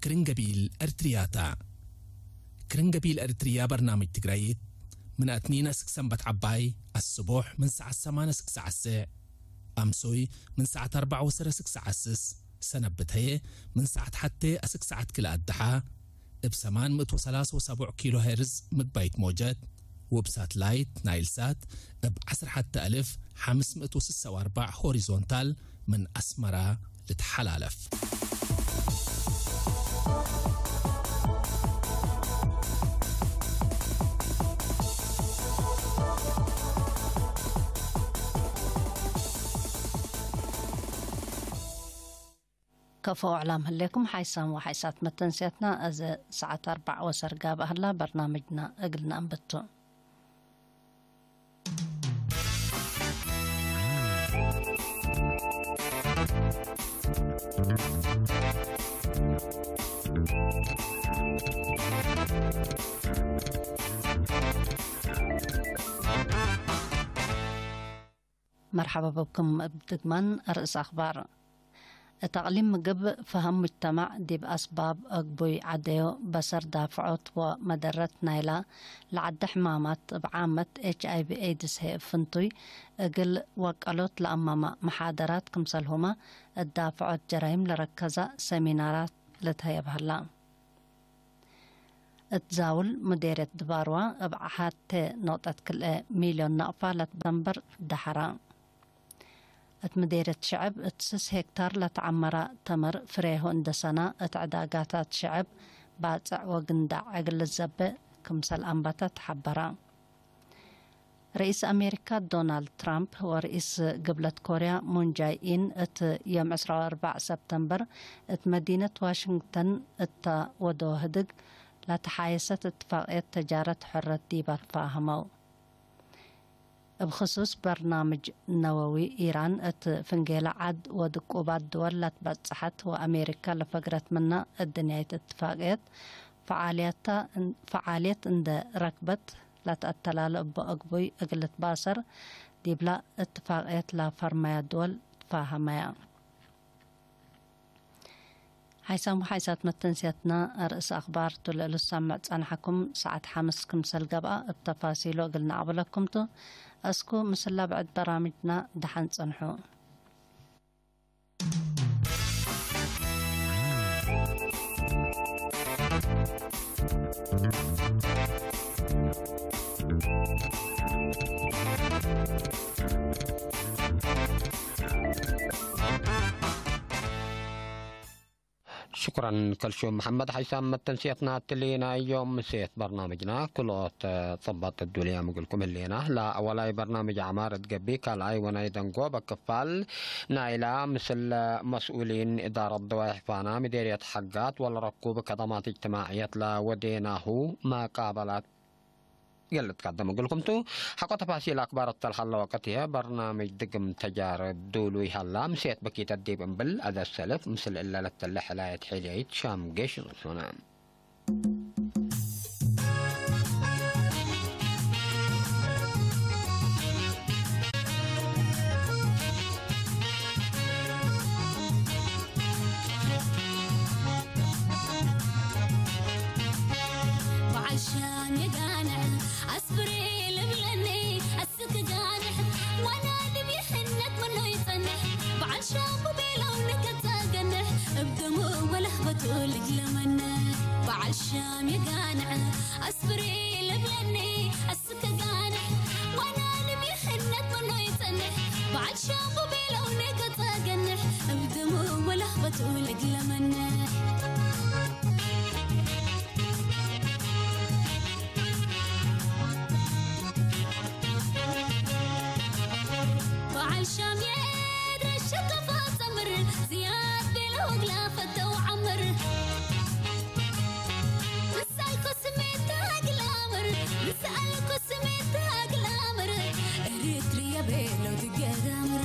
كرنجبيل أرترياتا كرنجبيل أرتريا برنامج تقرأيت من أتنين سكسنبت عباي الصبح من ساعة 8 ساعة 9 أمسوي من ساعة 4 ساعة 6 سنبت هي من ساعة حتى 6 ساعة كل الدحا بسمان 173 كيلو هرتز مقبايت موجات وبساتلايت نايل سات ب10 حتى 1546 هوريزونتال من أسمرة لتحلالف. كفو أعلام هليكم حيسام وحيسات متنسيتنا أز ساعة 4 وسرقاب أهلا برنامجنا أقلنا أنبتو مرحبا بكم بدقمان رئيس أخبار تقليم مجب فهم مجتمع دي بأسباب أقبوي عديو بسر دافعوت ومدرت نايلا لعد حمامات بعامة HIV AIDS هي فنطوي أقل وقالوت لأمام محاضرات كمسلهما الدافعوت جرائم لركزة سيمينارات لتهيب هلا تزاول مديرة دباروا بحات نقطة كل مليون نقفة لتبنبر دحرا مديرة شعب 6 هكتار لتعمر تمر فريه اندسنا اتعداقاتات شعب باطع وقندع عقل الزب كمسل أنبتا تحبرا رئيس أمريكا دونالد ترامب ورئيس قبلة كوريا مون جاي إن يوم 24 سبتمبر مدينة واشنطن ودوهدق لتحايست اتفاقية تجارة حرة ديبر فاهمو بخصوص برنامج نووي إيران فنجيل عد ودقوبات دول لتبصحت وأمريكا لفقرت منا الدنيا اتفاقيات فعالية عند ركبت لتأتلال بأقبوي أقلت باصر ديبلا اتفاقيات لفرمايا دول تفاهمايا حيسام وحيسات متنسيتنا رئيس أخبار تلقلو السامع أنحكم ساعة 5 كمسل قبقى التفاصيل قلنا عبلكمتو أسكو مسلا بعد برامجنا دحن صنحو شكرا كلشوم محمد حيسام متنسيتنا تلينا يوم مسيت برنامجنا كلوت طبط الدولية مقولكم اللينا لا أولاي برنامج عمارة قبي كالاي ونايدن قوبة كفال نايلا مثل مسؤولين إدارة دوائح فانا مديرية حقات ولا ركوب كدمات اجتماعية لا وديناه ما قابلت قلت قدم أقول لكم تو حق تفاصيل أخبار التلحل وقتها برنامج دقم تجارب دولوي هلا مسيت بكيت الديب بل أذا السلف مثل إلا للتلح لا يتحيليت شام جيش نصنام وعشان يقانع أصبري لبلني السك جانح وانا دمي حنك منو يصنح بعشان بلونك تقنح بدمو ولهبة لجلمنا بعشان يقانع أصبري لبلني السك جانح وانا دمي حنك منو يصنح بعشان بلونك تقنح بدمو ولهبة لجلمنا الشام يدري الشقفة صمر زياد بالهوق لافته وعمر نسألكو سميتها قلامر نسألكو سميتها قلامر اريتريا بيلو دقادامر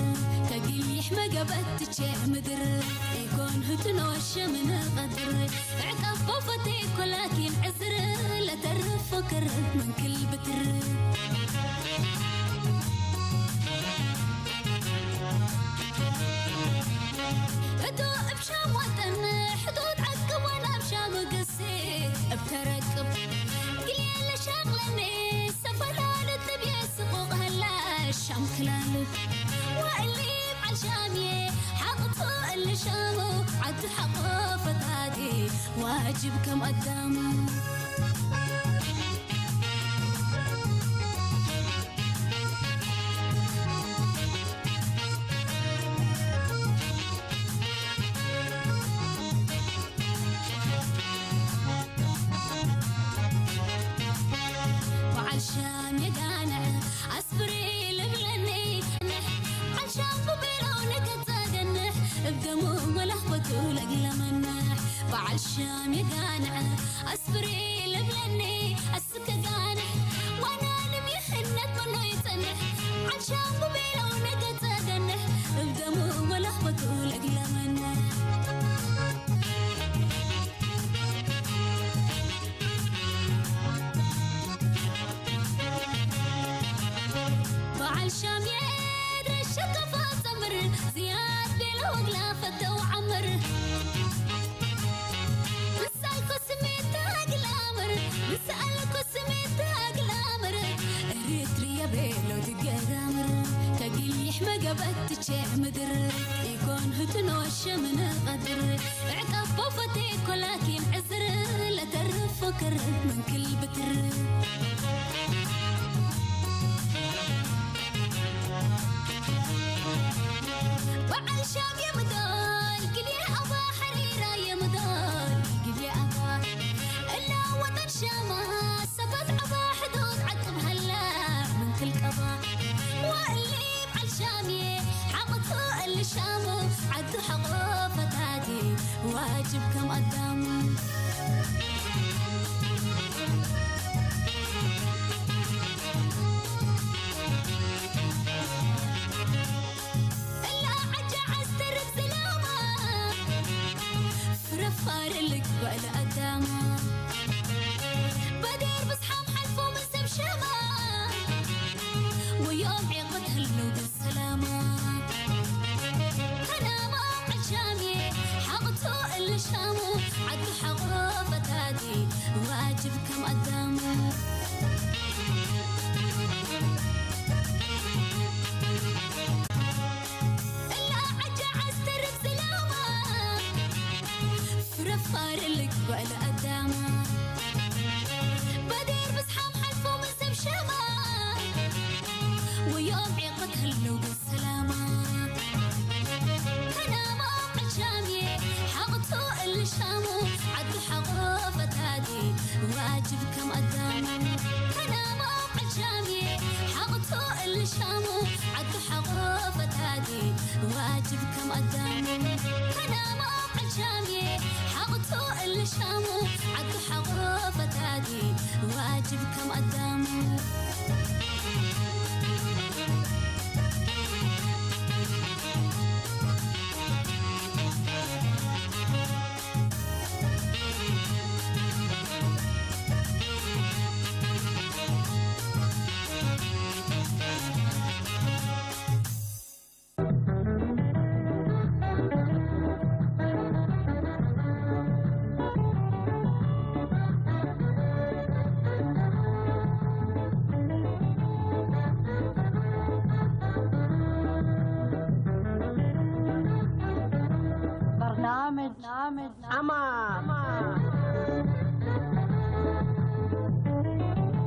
تقيل يحمى قبت مدر يكون هتنوش من غدر عقف بوفتيك ولكن عسر لا ترف فكر من كل بتر حدود عقب وانا بشام حقافة هادي واجبكم قدام وعالشام يقانع أسبري لبلني عالشام ببيلونك تاقنح بدموم ولهبته لقلمنح وعالشام يقانع أسبري لبلني السكة قانح وانا لميحنت منو يتنح عالشام ببيلونك تاقنح بدموم ولهبته لقلمنح وعالشام يدري الشقفة سمر زياد بالهوق لافته وعمر نسألكو سميتها قلامر نسألكو سميتها قلامر اريتريا بيلو تقرامر كقيل يحمى قبت تشيع مدر يكون هتنوش من قدر عقب بوفتيك ولكن عسر لا ترف فكر من كل بتر وعالشام يا مدار قل يا أبا حريرة يا مدار قل يا أبا إلا وطن شاما سبت عبا حدود عقب هلا من كل قضا واللي بعالشام حقته اللي شامو عدو حقافة هادي واجبكم قدام فارلك ولا قدامه بدير بصحاب حلفه من سب شما ويوم عقد هلو بالسلامة أنا ما عالشامي حقته اللي شامو عدو حقافة هادي واجبكم قدامه فارلك ولا قدامه بدير بصحاب حلفه من سب شما ويوم عقد هلو بالسلامة أنا ما عالشامي حقته اللي شامو عدو حقافة هادي واجبكم قدامه أنا ما عالشامي حقته اللي شامو عدو حقافة هادي واجبكم قدامه أنا ما عالشامي حقته اللي شامو عدو حقافة هادي واجبكم قدامه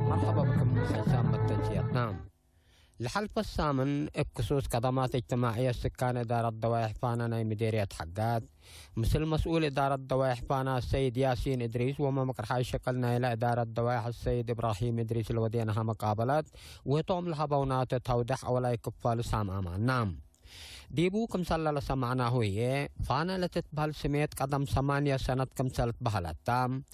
مرحبا بكم حسام التنسيق. نعم، الحلقة الثامن بخصوص خدمات اجتماعية سكان إدارة ضوايح فانا ناي مديرية حقات مثل مسؤول إدارة ضوايح فانا السيد ياسين إدريس وما مقرحاي شكلنا إلى إدارة ضوايح السيد إبراهيم إدريس الودينها مقابلات وطوم لها بونات توضح أولا يكفال سام أمان. نعم ديبو كم سلا لسمعنا هوية فانا لتتبهل سميت قدم 8 سنة كم سلت بهلت تام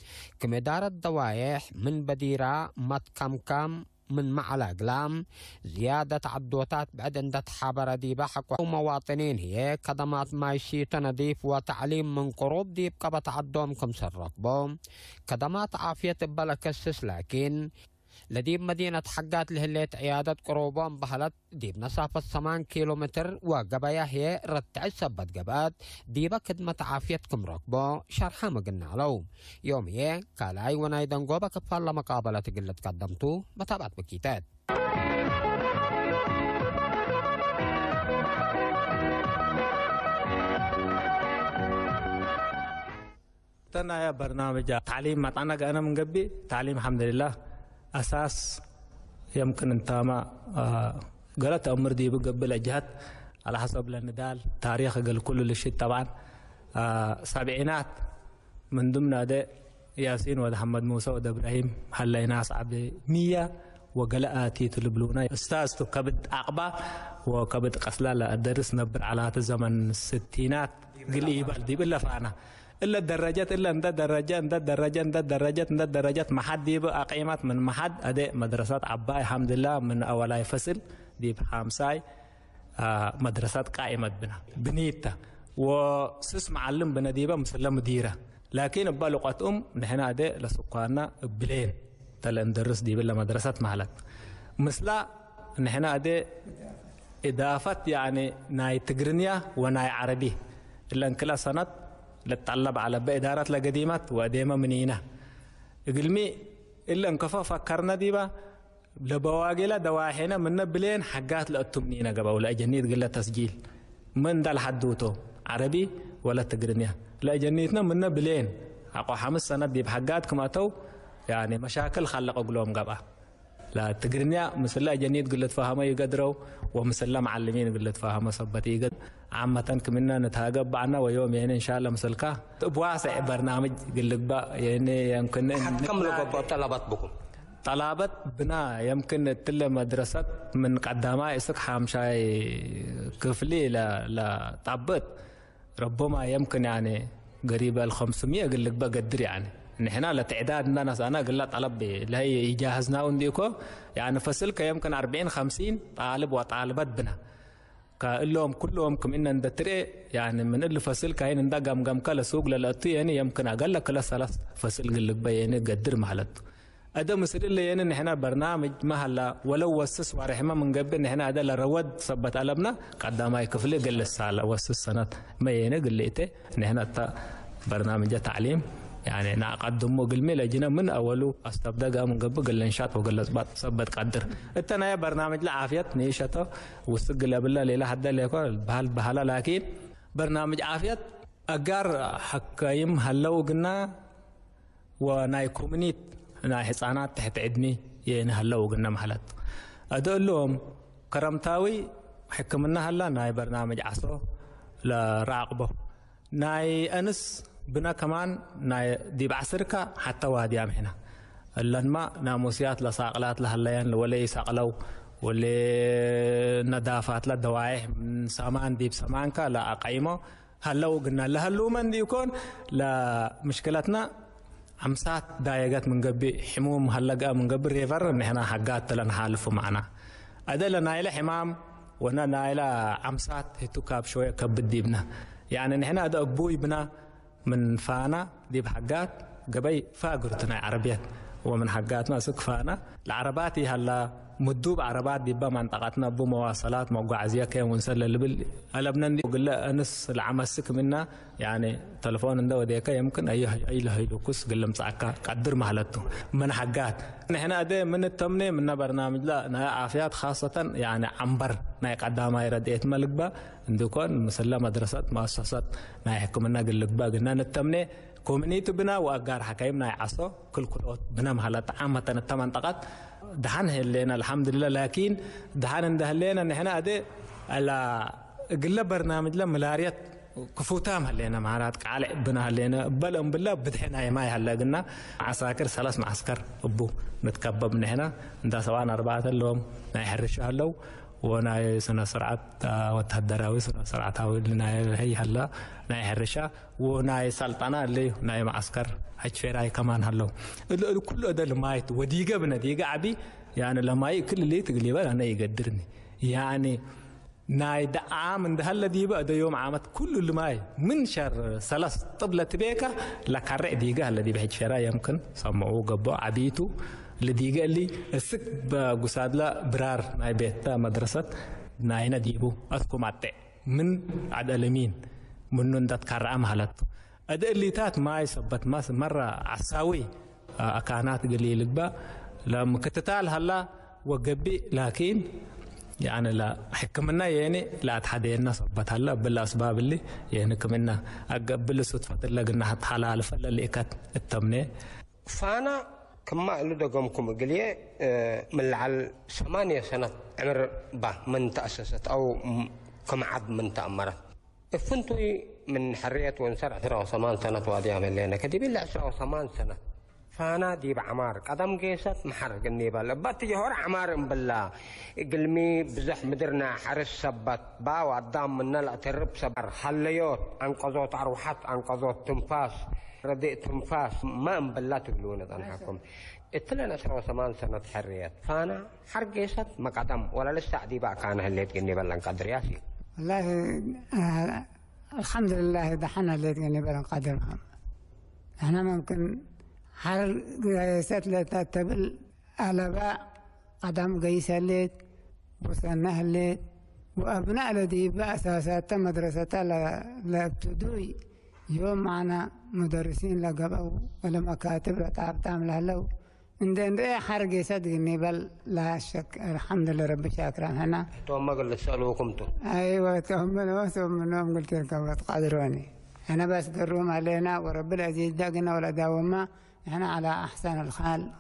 كم إدارة ضوايح من بديرة مت كم من معلا قلام زيادة عدوتات بعد اندت حابر ديبا حق مواطنين هي خدمات مايشي تنظيف وتعليم من قروب ديب قبط عدوم كم سرقبو خدمات عافية بلا كسس لكن لديب مدينة حقات لهليت عيادة قروبان بهلت ديب مسافة 8 كيلومتر وقبايا هي رتع سبت قبات ديبا خدمة عافيتكم ركبو شرحة ما قلنا له يوم هي كالاي ونايدن قوبا كفال مقابلة قلت قدمتو متابعة بكيتات. تنا يا برنامج تعليم مطعنا أنا من قبي تعليم الحمد لله أساس يمكن أنت ما قالت أمر دي بقبل أجهد على حسب الندال تاريخ قال كل الشيء طبعا سبعينات من ضمن هذا ياسين ومحمد موسى وإبراهيم هلا ناس عبد 100 وقلقاتي تلبلونا استاذ كبد عقبة وكبد قسلالة الدرس نبر على الزمن الستينات قليبا دي بالله فانا إلا الدرجات إلا أنت درجات ما حد يبقى أقيمات من ما حد أداء مدرسات عباي الحمد لله من أولاي فصل دي بحامساي مدرسات قائمة بنا بنيتها وسس معلم بنا ديبا مسلم مديرة لكن بلغة نحن أداء لسقانا بلين تلا ندرس دي بالله مدرسات مهلت مثلا نحن أداء إضافة يعني ناي تجرنيا وناي عربي إلا إن كلا سنة لتطلب على بإدارات لقديمات وقديمة منينا قلمي إلا انكفا فكرنا ديبا لبواقيلا دواحينا من بلين حقات لأتمنينا قبا ولا جنيد قلة تسجيل من دا الحدوتو عربي ولا تقرنيا لا جنيتنا من بلين أقو 5 سنة ديب حقات كما تو يعني مشاكل خلقوا قلوهم قبا لا تقرنيا مثلا جنيد قلت فهما يقدروا ومثلا معلمين قلت فهما صبتي يقدر عامة كمنا نتهاجب بعنا ويوم يعني إن شاء الله مسلكة بواسع برنامج قلت بقى يعني يمكن كم لغة طلبات بكم؟ طلبات بنا يمكن تل مدرسة من قدامها يسك حامشاي كفلي لا تعبت ربما يمكن يعني قريب 500 قلت بقى قدر يعني نحن لتعداد الناس أنا قلت طلب اللي هي يجهزنا ونديكو يعني فصلك يمكن 40-50 طالب وطالبات بنا كلهم كلهم كمنا ندتري يعني من اللي فصل كاين ندا قام كلا سوق للأطي يعني يمكن أقل كلا 3 فصل قلك بيعني قدر محلت هذا مثل اللي يعني نحن برنامج مهلا ولو وسس ورحمة من قبل نحن هذا لرود صبت قلبنا قدام ما يكفل قل السالة وسس سنة ما يعني قليته نحن برنامج تعليم يعني نقدمه قلمي لجنا من أوله استبدأ من قبل قل إنشاء وقل صبت قدر التنايا برنامج لعافية نيشته وسجل بالله ليلة حدا ليكون بهلا لكن برنامج عافية أجار حكايم هلا وقلنا وناي كومنيت ناي حصانات تحت عدني يعني هلا وقلنا محلات أدول لهم كرمتاوي حكمنا هلا ناي برنامج عصو لراقبه ناي أنس بنا كمان ناي دي بعسركا حتى واديام هنا لما ناموسيات لصاقلات لهلايان ولا يساقلو ولا ندافات لدواعي من سامان دي بسمانكا لا أقيمه هلا وقلنا لهلو من دي يكون لا مشكلتنا عمسات دايقات من قبل حموم هلقا من قبل ريفر نحنا حقات لنحالفوا معنا أدل نايلة حمام ونا نايلة عمسات هتو كاب شوية كبد ديبنا يعني نحنا هذا أبوي بنا من فانا دي بحقات قبي فاقرتنا عربيات ومن حقاتنا سك فانا العربات هلا مدوب عربات دي بمنطقتنا بمواصلات موقع زيكا ونسل اللي قلبنا وقال له انس العمسك منا يعني تلفون عنده وديكا يمكن اي لهيلوكس قال له مسعكا قدر مهلته من حقات نحن ادي من التمني من برنامج لا عافيات خاصه يعني عنبر ما قدامها يرديت ملقبه عندكم مثلا مدرسات مؤسسات ما يحكمنا قال لك بقى قلنا التمني كومينيتي بنا واقار حكايمنا يعصو كل بنا مهلت عامه التمنطقات دحن هلينا الحمد لله لكن دحن اندهلينا نحن ادي على قل برنامج لا ملاريات كفوتام هلينا معنات قال بنا هلينا بلم بالله بدحنا ما هلا قلنا عساكر 3 معسكر ابو نتكبب هنا انت سواء 4 لهم ما يحرش هلو وانا سنه سرعه وتهدراوي سنه سرعتاوي لنا هي هلا ناي حرشا وناي سلطنه اللي ناي معسكر حج فراي كمان هلو كل هذا المايت وديقه بنديقه عبي يعني لما كل اللي تقليبه انا يقدرني يعني ناي دعام من هلا دي بقى ده يوم عامت كل اللي ماي من شهر 3 طبله تبيكه لكرع ديقه هلا دي بحج فراي يمكن سمعوا قبو عبيتو الذي قال لي السك بقصاد لا برار ناي بيت مدرسة ناينا ديبو أذكر معتق من عد الأمين من ندت كرام هلت أدى اللي تات ما يثبت ما مرة عساوي أكانات قليل بقى لما كتتال هلا وقبي لكن يعني لا حكمنا يعني لا تحدينا صبت هلا بالاسباب اللي يعني كمنا اقبل صدفه لقنا حتى حلال فاللي كانت التمنه فانا كما لدقمكم قليه من على 8 سنة عمر با من تأسست أو كم عد من تأمرت فنتوي من حرية وانسر 10 سنة وادي عمل لنا كدي بالله 10 سنة فانا دي بعمار قدم قيست محرق النيبال بات جهور عمار بالله قلمي بزح مدرنا حرس سبت با وقدام منا لا ترب سبر حليوت انقذوت اروحات انقذوت تنفاس رديت تنفاس ما بالله تقولون ضنحكم اتلنا 8 سنة حريت فانا حرق قيست ما قدم ولا لسه دي بقى كان هليت النيبال انقدر ياسي والله الحمد لله دحنا هليت النيبال انقدر احنا ممكن حال قيسات لتتبل ألباء قدم قيس الليت وسنه الليت وأبناء الذي بأساسات مدرسة لابتدوي يوم معنا مدرسين لقبوا ولا مكاتب لتعب تعمل هلو عندنا رأي حرق قيسات النيبال لا شك الحمد لله رب شاكرا هنا توم ما قلت سألوكم تو أيوة توم منهم قلت لكم تقدروني أنا بس قروم علينا ورب العزيز داقنا ولا داوما احنا على احسن الحال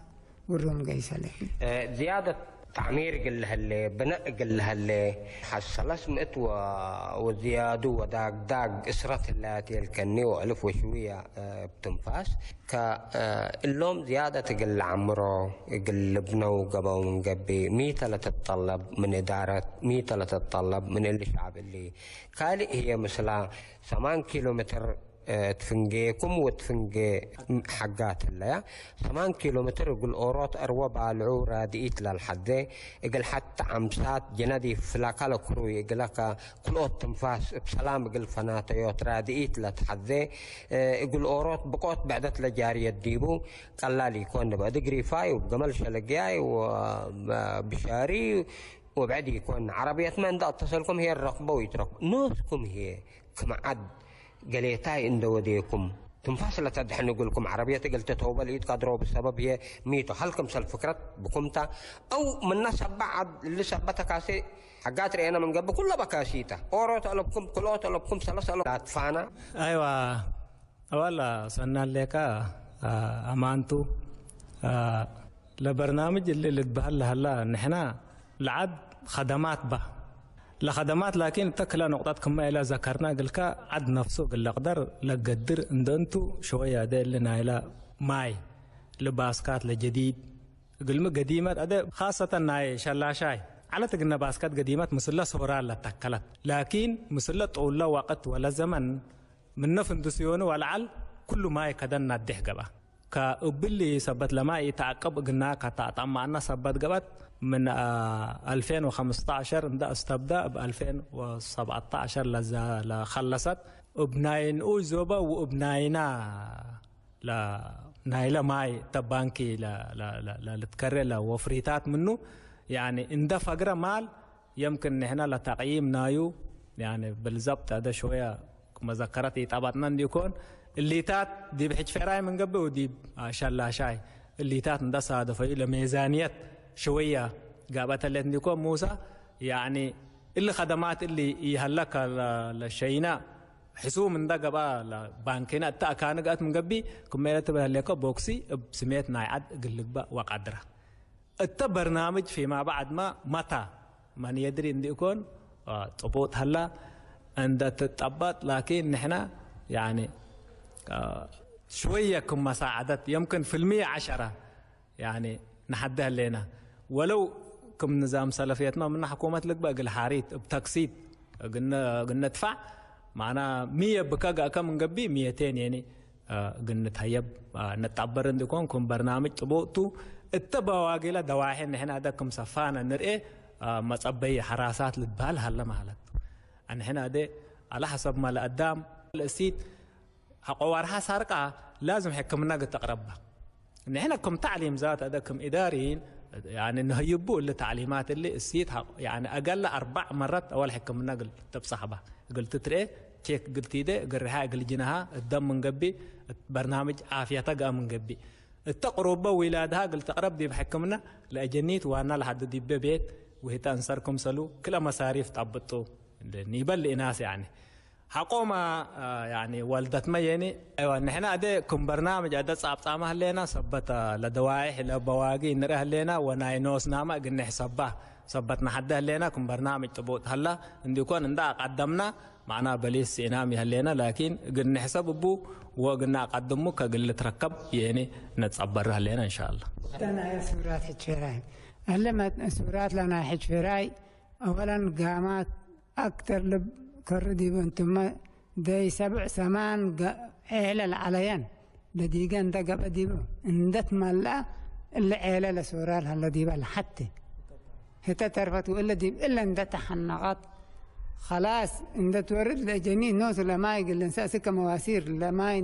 والروم قيس عليه زياده تعمير قلها اللي بناء قلها اللي حصلت مئت وزياده وداق اسرة اللاتي الكني والف وشويه بتنفاس كاللوم زياده قل عمره قل ابنه وقبه من قبي ميته لا تتطلب من اداره ميته لا تتطلب من الشعب اللي كالي هي مثلا 8 كيلومتر تفنجيكم وتفنجي حقات الله 8 كيلومتر يقول أوروت أروى بالعو رادئت للحدة يقول حتى عمسات جندي فلاكال كروي يقول لك كل أوت تنفاس بسلام يقول فناتيوت رادئت لتحدة يقول أوروت بقوت بعدت لجارية ديبو قال لي يكون بدي قريفاي وبقمل شلقياي وبشاري وبعد يكون عربية من دا اتصلكم هي الرقبة ويترك نوسكم هي كما عد قليتاي عند وديكم تنفاصلة تدحن نقول لكم عربية قلت توبة ليد قادروا بسبب هي ميتو هلكم سالفكرة بكمتا أو من ناس بعد اللي سبتها كاسي حقات رأينا من قبل كلها بكاسيتا أورو طلبكم كلها طلبكم سلسلة لا تفانا أيوة أولا صنع لك أمانتو لبرنامج اللي تبهل هلا نحنا لعد خدمات به لخدمات لكن تكلا نقطات كما إلى ذكرنا قلك عد نفسه قل أقدر لقدر اندنتو شوية ده لنا إلى ماي لباسكات لجديد قلنا قديمات أده خاصة ناي شلاشاي على تقلنا باسكات قديمات مسلا صورة لتكلت لكن مسلا طول له وقت ولا زمن من نفندسيونه والعل كل ماي كدن ندح قبا كأبلي سبت لما يتعقب قلنا كتعطم معنا سبت قبت من 2015 ده استبدأ ب 2017 لخلصت ابناين اوزوبا وابناينا نايلا ماي تبانكي لا لتكرر لا وفريتات منه يعني ان ده فقره مال يمكن هنا لتقييم نايو يعني بالضبط هذا شويه مذكرتي طبعا يكون الليتات دي بحج فراي من قبل ودي شلا شاي الليتات ده صادفه لميزانيه شويه قابت اللي عندكم موسى يعني اللي خدمات اللي يهلك للشينا حسو من ده قبا بانكنا تا كان قات من قبي كمية تبهلك بوكسي بسميت نايعد قلق با وقدره التبرنامج فيما بعد ما متى من يدري عندي يكون طبوط هلا عند تطبط لكن نحنا يعني شويه كم مساعدات يمكن في 10 يعني نحدها لنا ولو كم نظام سلفيتنا من حكومة لك بقى الحاريت بتقسيط قلنا ندفع معنا 100 بكا كم من قبي 200 يعني قلنا تهيب نتعبر عندكم كم برنامج طبوتو اتبعوا واقيلا دواحين هنا هذا كم صفانا نرئي مصبي حراسات للبال هلا مالت أن هنا ده على حسب ما لقدام السيد حقوارها سارقة لازم حكمنا قد تقربها نحن كم تعليم ذات هذا كم إداريين يعني انه يبوا التعليمات اللي السيد يعني اقل 4 مرات اول حكمنا قلت بصحبه قلت ترى تشيك قلتي ده قرها قل جنها الدم من قبي برنامج عافيتها من قبي التقرب ولادها قلت تقرب دي بحكمنا لاجنيت وانا لحد دي ببيت وهي تنصركم سلو كل مصاريف طبطوا نيبل لناس يعني حقومة يعني والدت ما يعني أيوة نحن أدي كم برنامج أدي صعب صامه لنا سبت لدواعي لبواقي نره لنا وناينوس نامه قلنا حسبه سبتنا حده لنا كم برنامج تبوت هلا عندي يكون عندنا قدمنا معنا بليس إنامي هلنا لكن قلنا حسب أبو وقلنا قدمه كقل تركب يعني نتصبرها لنا إن شاء الله. أنا يا سورات حجفراي هلا ما سورات لنا حجفراي أولا قامات أكثر لب كردي بنتم داي 7 8 عيلة عليان لديقان دقب ديبو اندت ملا إلا عيلة لسورال هلا ديبال حتى هتا ترفتو إلا ديب إلا اندت حنقات خلاص اندت ورد لجنين نوس لما يقل انساسك مواسير لما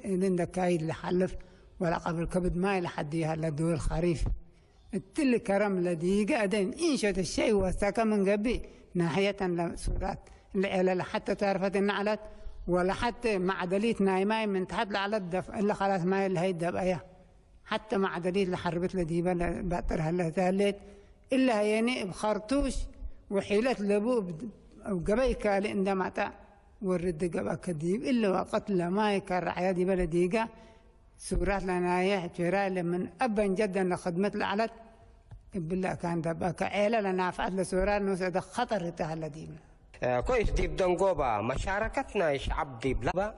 اندك كايد لحلف ولا قبل كبد ماي لحد هلا دول الخريف التل كرم لديقة أدين إنشت الشيء واستاك من قبي ناحية لسورات العيلة حتى تعرفت النعلت ولا حتى معدلية نايماي من تحت لعلى الدف إلا خلاص ماي اللي هي الدبقية حتى معدلية لحربت لديبا باتر هلا ثالث إلا يعني بخرطوش وحيلة لبو وقبي كالي عندما تا ورد قبا كديب إلا وقت لما يكر عيادي بلديقة سورات لنايح جراء لمن أبا جدا لخدمت العلت بالله كان دبقى عيلة لنافعت لسورات نوسى خطر تهلا ديبا كويس ديب دنقوبة مشاركتنا شعب ديب لبا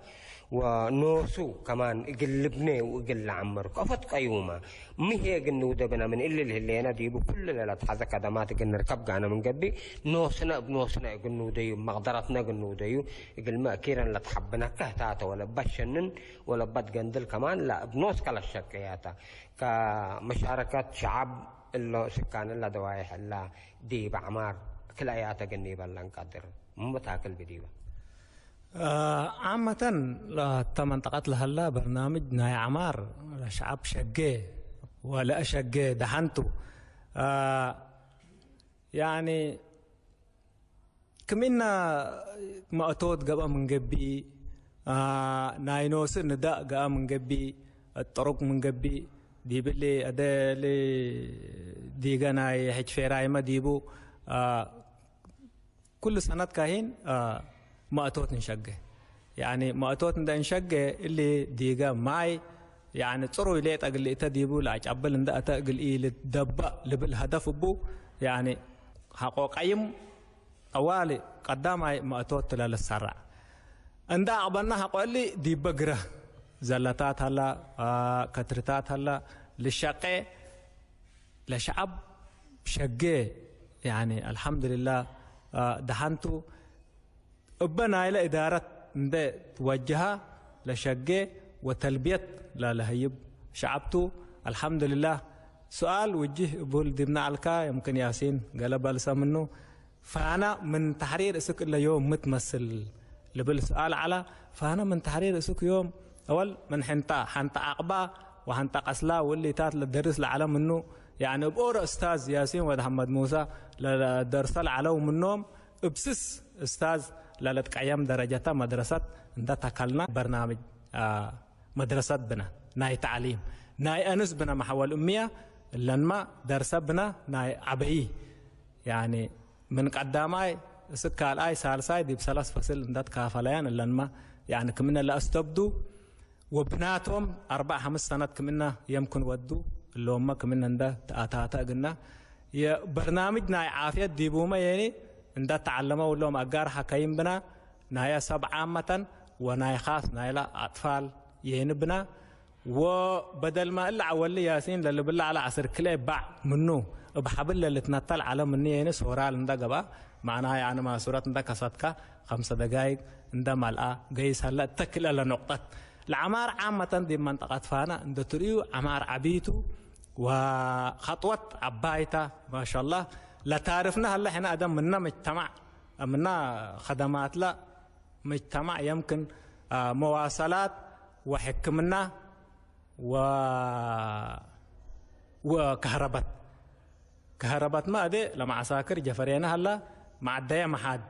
ونوسو كمان يقلبني ويقل عمر كفت قيومة مهي قنودة بنا من إلا اللي ديبو كل اللي تحذى كدمات قلنا ركب قانا من قبي نوسنا بنوسنا قنودة مقدرتنا قنودة يقل ما كيرا لتحبنا كهتاتا ولا بشنن ولا بد قندل كمان لا بنوس كلا الشكياتا كمشاركة شعب اللي سكان الله دوايح الله ديب عمار كل آيات قنيبا لن قدر متاكل بديبا عامة منطقة لهلا برنامج ناي عمار شعب شقي ولا شقي دحنتو يعني كمنا مأتود قبا من قبي ناينوس نداء قبا من قبي الطرق من قبي ديب اللي أدالي ديغا ناي حجفيراي ما ديبو كل سنة كاهين مأتوت نشقه يعني مأتوت نشقه اللي ديقا معي يعني تصروا إليه تقل تديبو لاج عبل اندا تقل إيه للدبا لبالهدف بو يعني حقوق عيم أوالي قدامي مأتوت تلال السرع اندا عبلنا حقوق اللي دي بقرة زلتات هلا كترتات هلا للشقه لشعب شقه يعني الحمد لله دحنتو أبنا إلى إدارة توجهها لشقة وتلبية لا لهيب شعبتو الحمد لله سؤال وجه بول دمنا الكا يمكن ياسين قال بالسا منه فأنا من تحرير اسك إلا يوم متمثل لبالسؤال على فأنا من تحرير اسك يوم أول من حنتا عقبة وحنتا قسلا واللي تات للدرس العالم منه يعني بأور أستاذ ياسين ومحمد موسى لدرس العلو منهم بسس أستاذ للتقيم درجة مدرسة ندتا كلنا برنامج مدرسة بنا ناي تعليم ناي أنس بنا محول أمية لنما درس بنا ناي عبئي يعني من قدامي سكال آي سالساي دي بسلاس فصل ندت كافليان لنما يعني كمنا لا استبدو وبناتهم 4-5 سنوات كمنا يمكن ودو اللي هم كمنا ندا تاتا قلنا يا برنامج ناي عافية ديبوما يعني ندا تعلموا ولهم أجار حكايم بنا ناي 7 عامة وناي خاص ناي لا أطفال يهنبنا وبدل ما إلا عولي ياسين للي بالله على عصر كله باع منه بحبل اللي تنطل على مني يعني سورال ندا قبا معناها يعني ما سورة ندا كصدقة 5 دقائق ندا ملأ قيس هلا تكل على نقطة العمار عامة دي منطقة فانا ندا تريو عمار عبيتو وخطوة عبايته ما شاء الله لا تعرفنا هلا احنا ادم منا مجتمع منا خدمات لا مجتمع يمكن مواصلات وحكمنا وكهربات ما ادي لما عساكر جفرينا هلا مع الداية محاد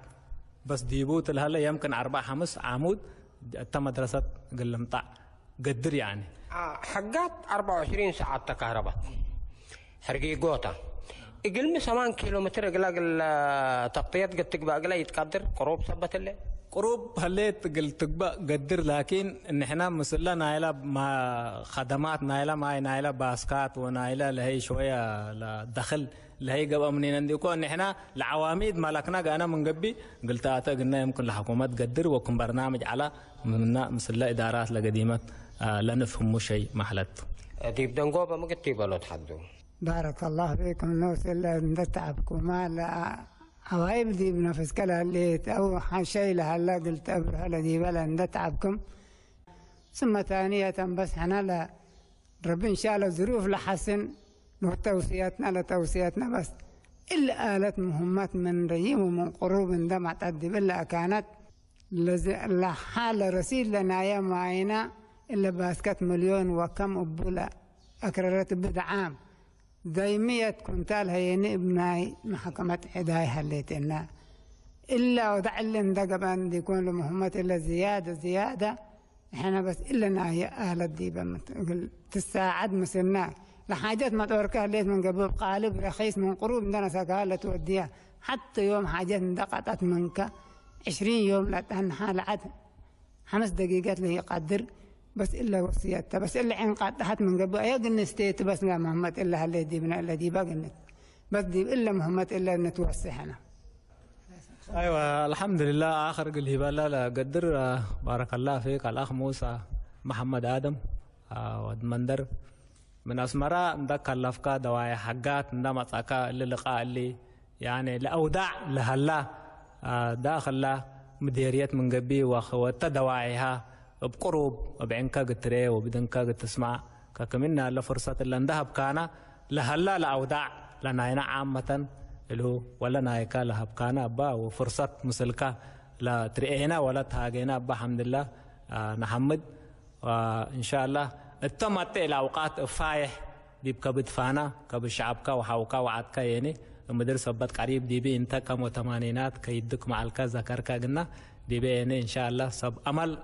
بس ديبوت هلا يمكن 4-5 عمود مدرسة قلمطع قدر يعني حقات 24 ساعة كهرباء حرقي قوتا يقل 8 كيلومتر قل تغطية قد تقبأ قل يتقدر قروب سبت اللي قروب هليت قلت تقبأ قدر لكن ان احنا مثلا نايلة ما خدمات نايلة ما نايلة باسكات ونايلة لهي شوية لدخل لهي قبأ منين عندكم ان احنا العواميد مالكنا قانا من قبي قلت قلنا يمكن الحكومة تقدر وكم برنامج على من مثلا ادارات لقديمة لا نفهم شيء محلته ديب دنقوبة ما قد تيبالو تحدو بارك الله فيكم نوصل نتعبكم ما لا عوايب دي بنفس كلا اللي أو شيء لهلا قلت أبرها دي بلا نتعبكم ثم ثانية بس حنا لا رب إن شاء الله ظروف لحسن توصياتنا لتوصياتنا بس إلا آلت مهمات من رجيم ومن قروب دمع تعدي بالله كانت لحال رصيد لنا يا معينة إلا باسكت 1,000,000 وكم أبولا أكررت بدعام دايمية كنتال هيني ابناي محكمة عداي هليتنا إلا وضع لنا دقبان يكون لمهمة إلا زيادة إحنا بس إلا ناهي آلة ديبا تساعد مسلنا لحاجات ما توركها ليت من قبل قالب رخيص من قروب عندنا سكالة توديها حتى يوم حاجات دقطت منك 20 يوم لا تنحى لعد 5 دقيقات اللي يقدر بس إلا وصيتها بس إلا عين قطعت من قبل أيا قلنا استيت بس لا مهمة إلا هاللي ديبنا إلا ديبا قلنا بس ديب إلا مهمة إلا نتوسحنا ايوه الحمد لله اخر الهبه لا قدر بارك الله فيك الاخ موسى محمد ادم ودمندر من اسمراء ندك لفكا دوايا حقات ندم صاكا اللقاء اللي يعني لاودع لهلا داخل مديريه من قبي واخوات دواعيها بقروب بعينك قتري وبدنك تسمع كمنا لفرصه اللي ندهب كان لهلا لاودع لنا عامه اللي ولا نايكا لهب كان أبا وفرصة مسلكة لا ترينا ولا تهاجينا أبا الحمد لله نحمد وإن شاء الله التمت إلى أوقات فايح بيبقى بدفانا كبشعبك وحوكا وعدك يعني المدرسة بات قريب دي بي انت كم وثمانينات كيدك مع الكذا كركا قلنا دي بي يعني إن شاء الله سب أمل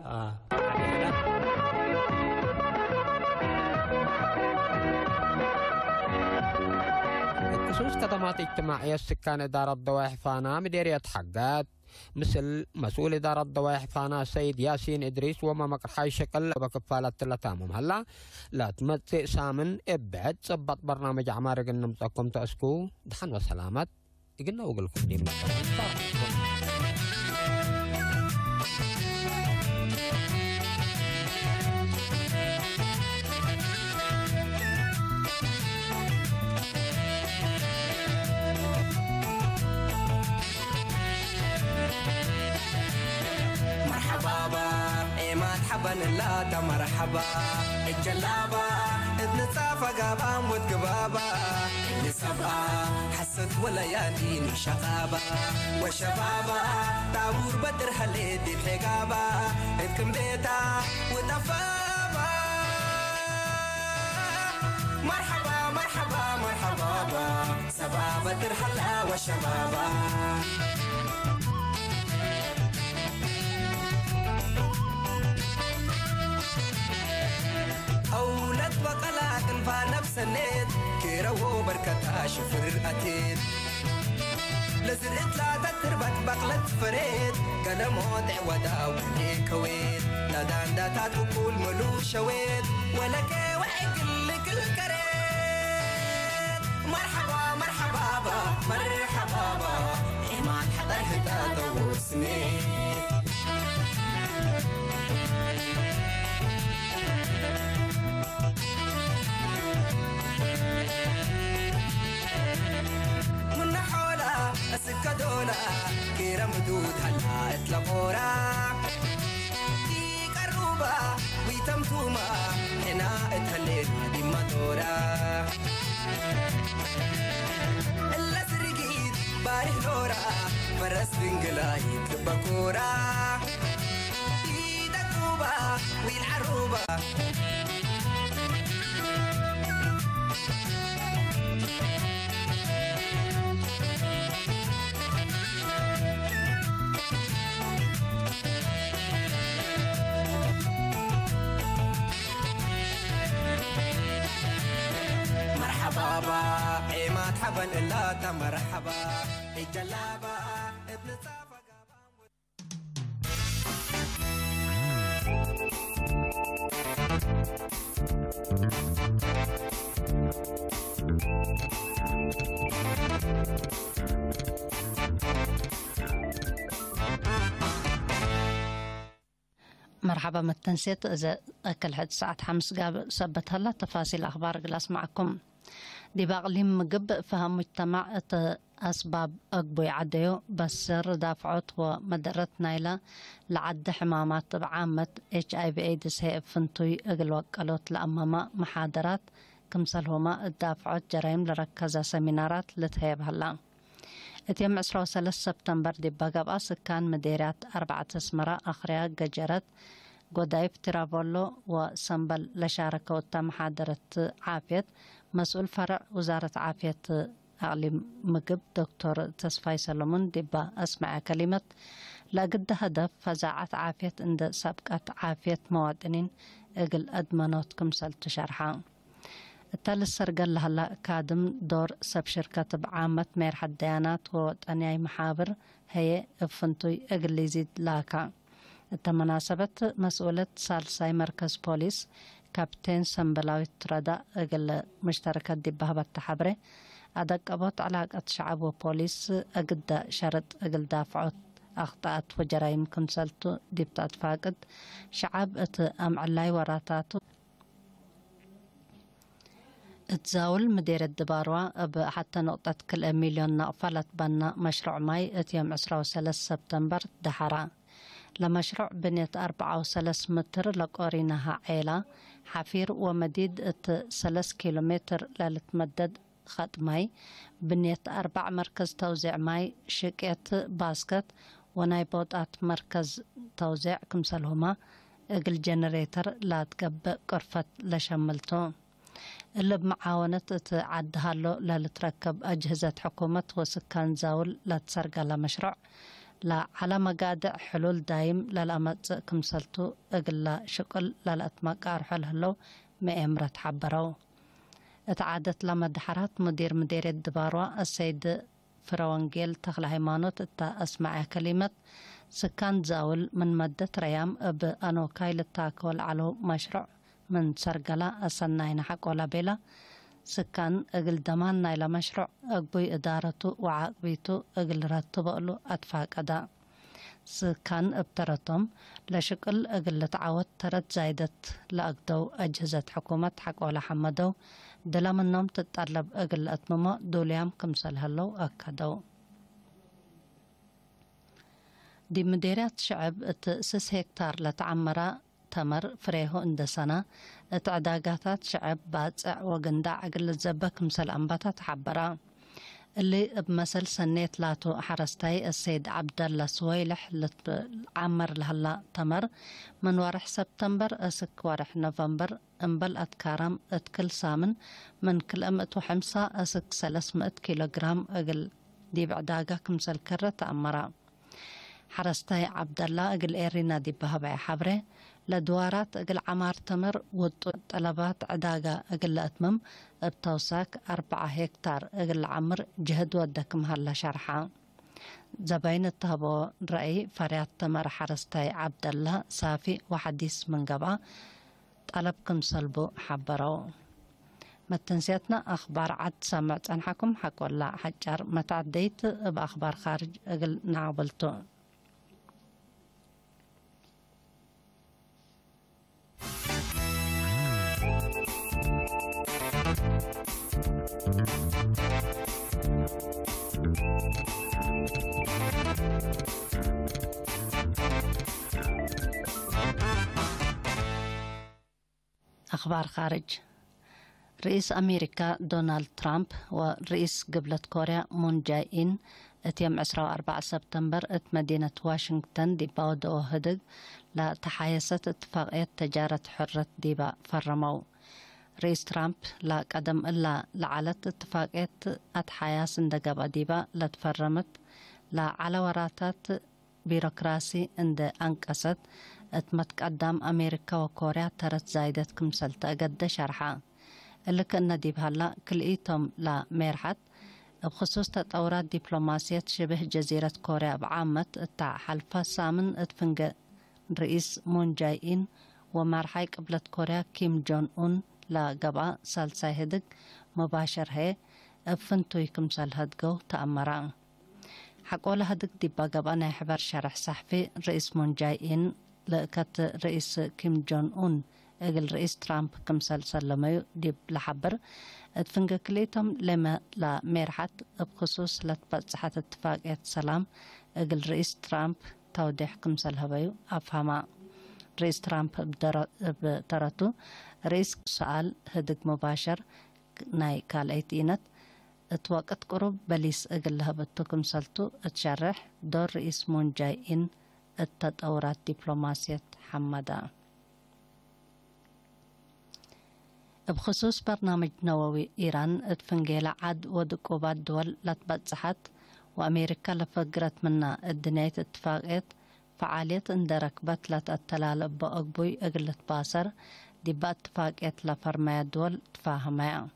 بخصوص خدمات اجتماعية السكان إدارة ضواحي فانا مديرية حقات مثل مسؤول إدارة ضواحي فانا سيد ياسين إدريس وما مقرحي شكل بكفالة التامم هلا لا تمتئ سامن ابعد صبت برنامج عمار قلنا متقم تأسكو دحن وسلامات قلنا وقلكم دي لا مرحبا الجلابة اتنصافى قابام وتقبابا لسبعة حسد ولا يديني شقابة وشبابا طابور بدر هليدي بحقابة اتكم بيتا وطفابا مرحبا مرحبا مرحبا سبعة بدر هلا وشبابا أولاد وقلاك الفانفس النيت كيرو بركتها شفر أتيت لزرقت لا تتربت بقلت فريد قلم وضع وداو كويت لا دانداتات وكل ملو شويت ولك وحق لك الكريت مرحبا مرحبا با مرحبا با إيمان حضر هدا دور سنين السكادولا كيرا مدود هلا اطلقورا دي قروبا ويتمتوما هنا اتهليت دي مدورا الا سرقيت بارح لورا فرس بنقلا يتلبكورا دي دقوبا ويالعروبا مرحبا بابا عماد حبن إلا مرحبا الجلابة ابن صافا مرحبا متنسيت إذا أكل حد ساعة 5 قابل سبت هلا تفاصيل أخبار قلاس معكم دي باقليم مقب فهم مجتمع أسباب أقبوي عديو بسر دافعوت ومدرت نايلة لعد حمامات بعامة HIV AIDS هي فنتوي أقل وقالوت لأماما محاضرات كمسلهما الدافعوت جرائم لركزة سمينارات لتهيب هلا اتيم 23 سبتمبر دي باقب سكان مديرات 4 اسمرة أخريا قجرت قدايف ترافولو وسنبل لشاركة وتم محاضرة عافية مسؤول فرع وزارة عافية أعلم مقب دكتور تسفاي سلمون ديبا أسمع كلمة لقد هدف فزاعة عافية عند سابقة عافية مواطنين اقل أدمانوت كمسل تشرحان التالي السرقل هلا كادم دور سب شركة بعامة ميرح الديانات وطنياي محابر هي فنتوي اقل يزيد لاكا التمناسبة مسؤولة سالساي مركز بوليس كابتن سنبلاوي تردا اقل مشتركة دبها بالتحبري أدق أبوت علاقة شعب وبوليس أقد شرط أقل دافعوت أخطاءات وجرائم كنسلتو ديبتات فاقد شعب أم علاي وراتاتو تزاول مدير الدباروا حتى نقطة كل مليون نقفلت بنا مشروع ماي اتيام 23 سبتمبر دحرا لمشروع بنية 4.3 متر لقورينها عيلة حفير ومديد 3 كيلومتر للتمدد خط ماي بنية 4 مركز توزيع ماي شكيت باسكت وناي بوطات مركز توزيع كمسلهما اقل جنريتر لا تقب قرفة لشملتو اللي بمعاونة تعدها له لتركب أجهزة حكومة وسكان زاول لا تسرق لمشروع لا على مقادع حلول دايم للأمت كمسلتو اقل شكل للأتماق أرحل هلو مئمرة حبرو اتعادت لما دحرات مدير الدباروا السيد فروانجيل تخل هيمانوت اسمع كلمة سكان زاول من مدة ريام بأنوكاي للتاكل على مشروع من سرقلا أسناين حق ولا بلا سكان اقل دمان نايلا مشروع اقبوي ادارتو وعاقبيتو اقل راتبقلو اتفاق ادا سكان ابترتم لشكل اقل تعاوت ترد زايدت لأقدو اجهزة حكومة حق ولا حمدو دلا منهم تتطلب اقل اتممو دوليام كمسل هلو اكدو دي مديرات شعب 6 هكتار لتعمرا تمر فريهو عند سنة اتعداقاتات شعب باتع وقندع اقل الزبك مسل انباتات حبرا اللي بمثل سنيت لاتو حرستاي السيد عبد الله سويلح عمر لهلا تمر من ورح سبتمبر اسك ورح نوفمبر انبل اتكارم اتكل سامن من كل امت وحمسة اسك 300 كيلوغرام اقل دي بعداقة كمسل كرة تأمرا حرستاي عبد الله اقل ايرينا دي بهبعي حبري لدوارات اقل عمار تمر وطو طلبات عداقة اقل اتمم بتوساك 4 هكتار اقل عمر جهد ودكم هلا شرحا زباين التهبو رأي فريات تمر حرستاي عبد الله صافي وحديث من قبع طلبكم صلبو حبرو متنسيتنا اخبار عد سمعت انحكم حق ولا حجار متعديت باخبار خارج اقل نعبلتو أخبار خارج رئيس أمريكا دونالد ترامب ورئيس قبلة كوريا مون جاي إن اتيم 24 سبتمبر ات مدينة واشنطن دي باودو هدق لا تحايست اتفاقية تجارة حرة ديبا فرمو رئيس ترامب لا قدم إلا لعلت اتفاقية اتحاياس اندقب ديبا لا تفرمت لا على وراتات بيروقراسي عند أنقصت اتمتقدم أمريكا وكوريا ترت زايدت كمسلت قد شرحا اللي كنا ديبهلا كليتهم لا ميرحت بخصوص تطورات دبلوماسية شبه جزيرة كوريا بعامة تاع حلفة سامن اتفنج رئيس مون جاي إن ومرحي قبلة كوريا كيم جون أون لا قبا سالساي هدق مباشر هي بفنتو يكمسال هدقو تأمران حقولا هدق ديبا قبا نحبر شرح صحفي رئيس مون جاي إن لكت رئيس كيم جون أون اقل رئيس ترامب كمسال سلميو ديب لحبر اتفنق كليتهم لما لا ميرحت بخصوص لتبصحت اتفاقية سلام اقل رئيس ترامب توضيح كمسال هبيو افهما رئيس ترامب بترتو رئيس سؤال هدق مباشر ناي كالأيتينت اتوقت قرب بليس اقل هبتو كمسالتو اتشرح دور رئيس مون جاي إن التطورات دبلوماسية حمدا بخصوص برنامج نووي إيران اتفنجيلا عد ودقوبات دول لتبصحت وأمريكا لفقرت منا الدنيا اتفاقيت فعالية اندركبت لتأتلال بأقبوي اقلت باصر دي اتفاقيت لفرمايا دول تفاهمايا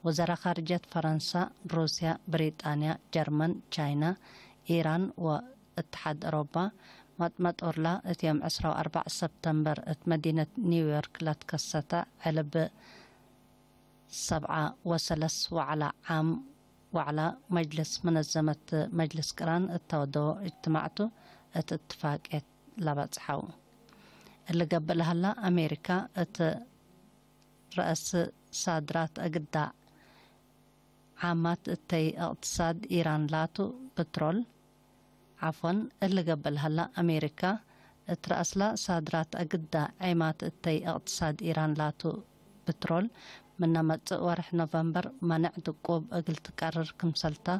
وزارة خارجية فرنسا روسيا بريطانيا جرمن تشاينا إيران واتحاد أوروبا مطمط أورلا اتيام 14 سبتمبر ات مدينة نيويورك لتكستا علب 7 وثلاث وعلى عام وعلى مجلس منظمة مجلس قران التودو اجتماعته اتفاق لبصحو اللي قبل هلا أمريكا رأس صادرات أقداء عامات التي اقتصاد إيران لاتو بترول عفوا اللي قبل هلا أمريكا ترأس لا صادرات أقداء عامات التي اقتصاد إيران لاتو بترول من نمت ورح نوفمبر منع دقوب أقل تقرر كمسلتا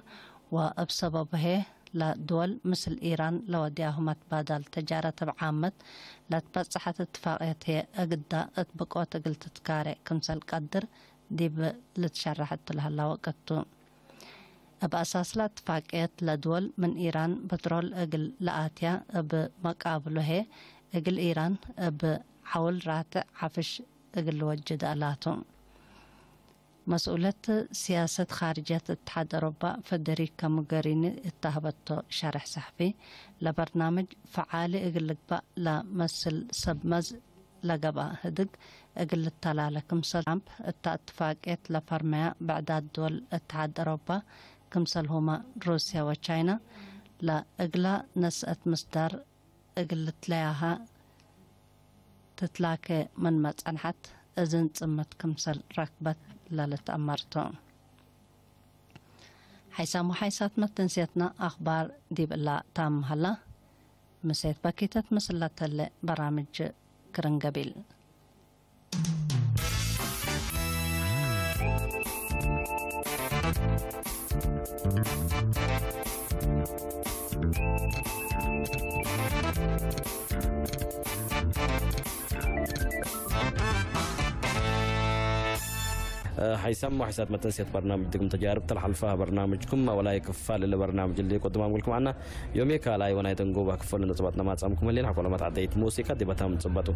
وبسببه لدول مثل إيران لودياهم تبادل تجارة بعامة لا تبصحت اتفاقية هي أقداء اتبقوت أقل تتكاري كمسل قدر دي لتشرحت لها لوقتو بأساس لا اتفاقية لدول من إيران بترول أقل لآتيا بمقابله هي أقل إيران بحول راتع عفش أقل وجد ألاتو مسؤولة سياسة خارجية اتحاد أوروبا فدريكا موغاريني اتهبتو شرح صحفي لبرنامج فعالي اقل لقبا لمثل سبمز لقبا هدق اقل التلالة كمسل ترامب اتفاقية لفرمايا بعداد دول اتحاد أوروبا كمسل هما روسيا وچاينا لا اقلا نسأت مصدر اقل تلاها تتلاكي من متعنحت ازن تمت كمسل ركبت للتأمرتو حيسامو حيسات متنسيتنا أخبار ديب الله تام هلا مسيت باكيتت مسلة برامج كرنقبيل حيسموا حسات متنسيت برنامجكم تجارب تلحلفها برنامجكم ولا يكفال إلا برنامج اللي قدام لكم عنا يومي كالاي وانا يتنقوبها كفول نصبتنا ما تسامكم اللي حقولا ما تعديت موسيقى دي بتام تصبتوا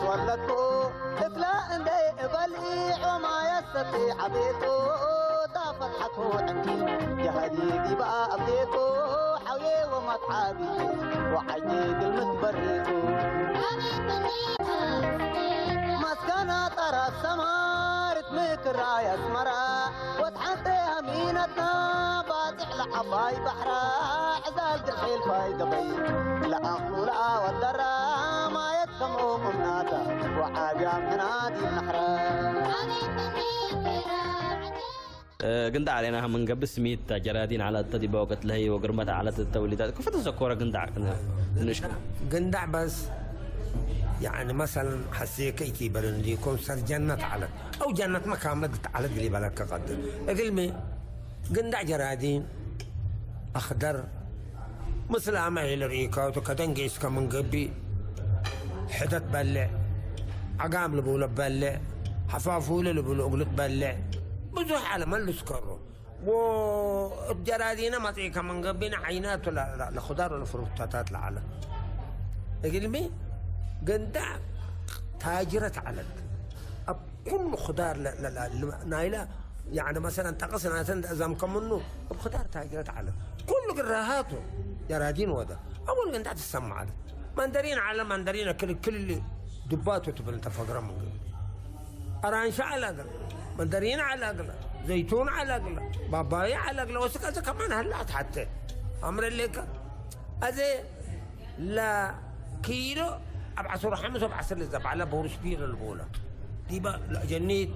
ولدكو إفلا إندي إبلي وما يستطيع بيتو دا فتحته عندي جهدي دي بقى أبديتو حوي ومتعابي وحجيد المتبريتو مسكنة طرى السمار تميك الراية اسمرا وتحطي همينتنا باطح لحباي بحرا عزال الحيل فاي قبي لا أخلو لا والدرا ما يتبريتو كموم مناتا وعابيا منادي النحرة قندع علينا من قبل سميت جرادين على التدي وقت لهي وقرمت على التوليدات كيف تذكر قندع نشكر قندع بس يعني مثلا حسيك ايتي برندي يكون صار جنة على او جنة مكان على اللي بالك قدر اقلمي قندع جرادين اخضر مثل عمايل ريكا وكدنجيس كمن قبي حدت بلع عقام لبوله بلع حفافوله لبوله اقلت بلع بزوح على ما نذكره والجرادين ما تعي كمن قبينا عينات لخضار والفروتات لعلى اقلمي قندع تاجرة على كل خضار نايلة يعني مثلا تقصنا زم كم منه بخضار تاجرة على كل قراهاته جرادين وده اول قندع تسمع على مندرين على مندرين كل اللي دباته تبل انت فقره من ارانشا على اقل مندرين على اقل زيتون على اقل بابايا على اقل وسكازا كمان هلات حتى امر لك هذا لا كيلو ابعثوا خمسه ابعث لي زب على بورش بير البوله ديبا لا جنيت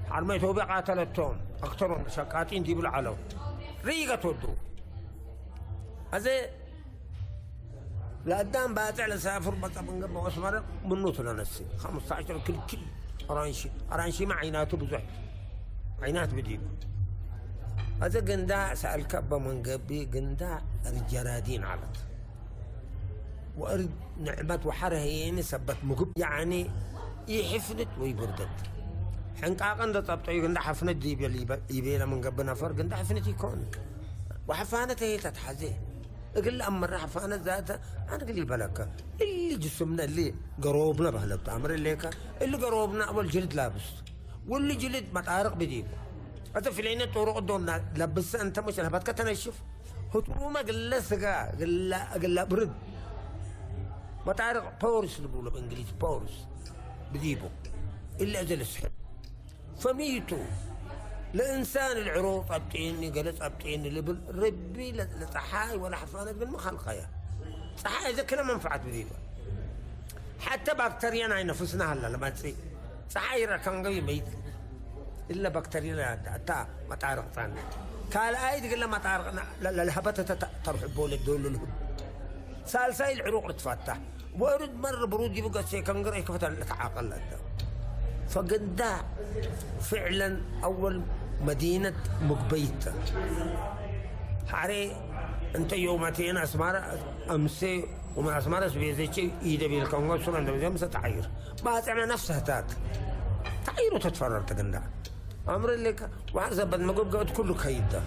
حرميته بقى 3 توم اكثرهم شقاتين ديبل علو ريقه تودو هذا لقدام باتع لسافر بطا من قبل واسمر منو تنسي 15 كل ارانشي مع عيناته بزحت عينات بديبه هذا قنداع سأل كبه من قبي قنداع الجرادين علت وارد نعمت وحرهين سبت مقب يعني يحفنت ويبردت حنقاقن ده طبطي قنداع حفنت ديب يبينا من قبل نفر قنداع حفنت يكون وحفانته هي تتحزي اقول امر حفانه ذاتها انا قلي بلكه اللي جسمنا اللي قروبنا بهلبت امر اللي قروبنا اول جلد لابس واللي جلد مطارق بديب هذا في العين طرق دون لبس انت مش هبتك تنشف هتقوم قل سقا قل برد مطارق باورس اللي بيقولوا بالانجليزي باورس بديبه الا اجل السحب فميتوا لإنسان العروق أبتيني قلت أبتيني اللي ربي لصحاي ولا حفانة بالمخلقية صحاي إذا كلا منفعت بديبه حتى بكتيريا أي نفسنا هلا لما تصير صحاي ركان قوي ميت إلا بكتيريا تا ما تعرف ثاني قال أيد قال ما تعرف لا الهبتة تروح بول الدول الهب سالساي العروق تفتح وارد مرة برود يبقى شيء كان قرأ كيف تعاقل فقنداع فعلا أول مدينة مقبيتة حري أنت يومتين أسمار أمسي ومن أسمار سبيزيتي إيدا بالكونغو سوران دوزي مسا تعير ما تعمل نفسها تات تعير وتتفرر تقنداع أمر لك وحسب المقب قد كله كيدا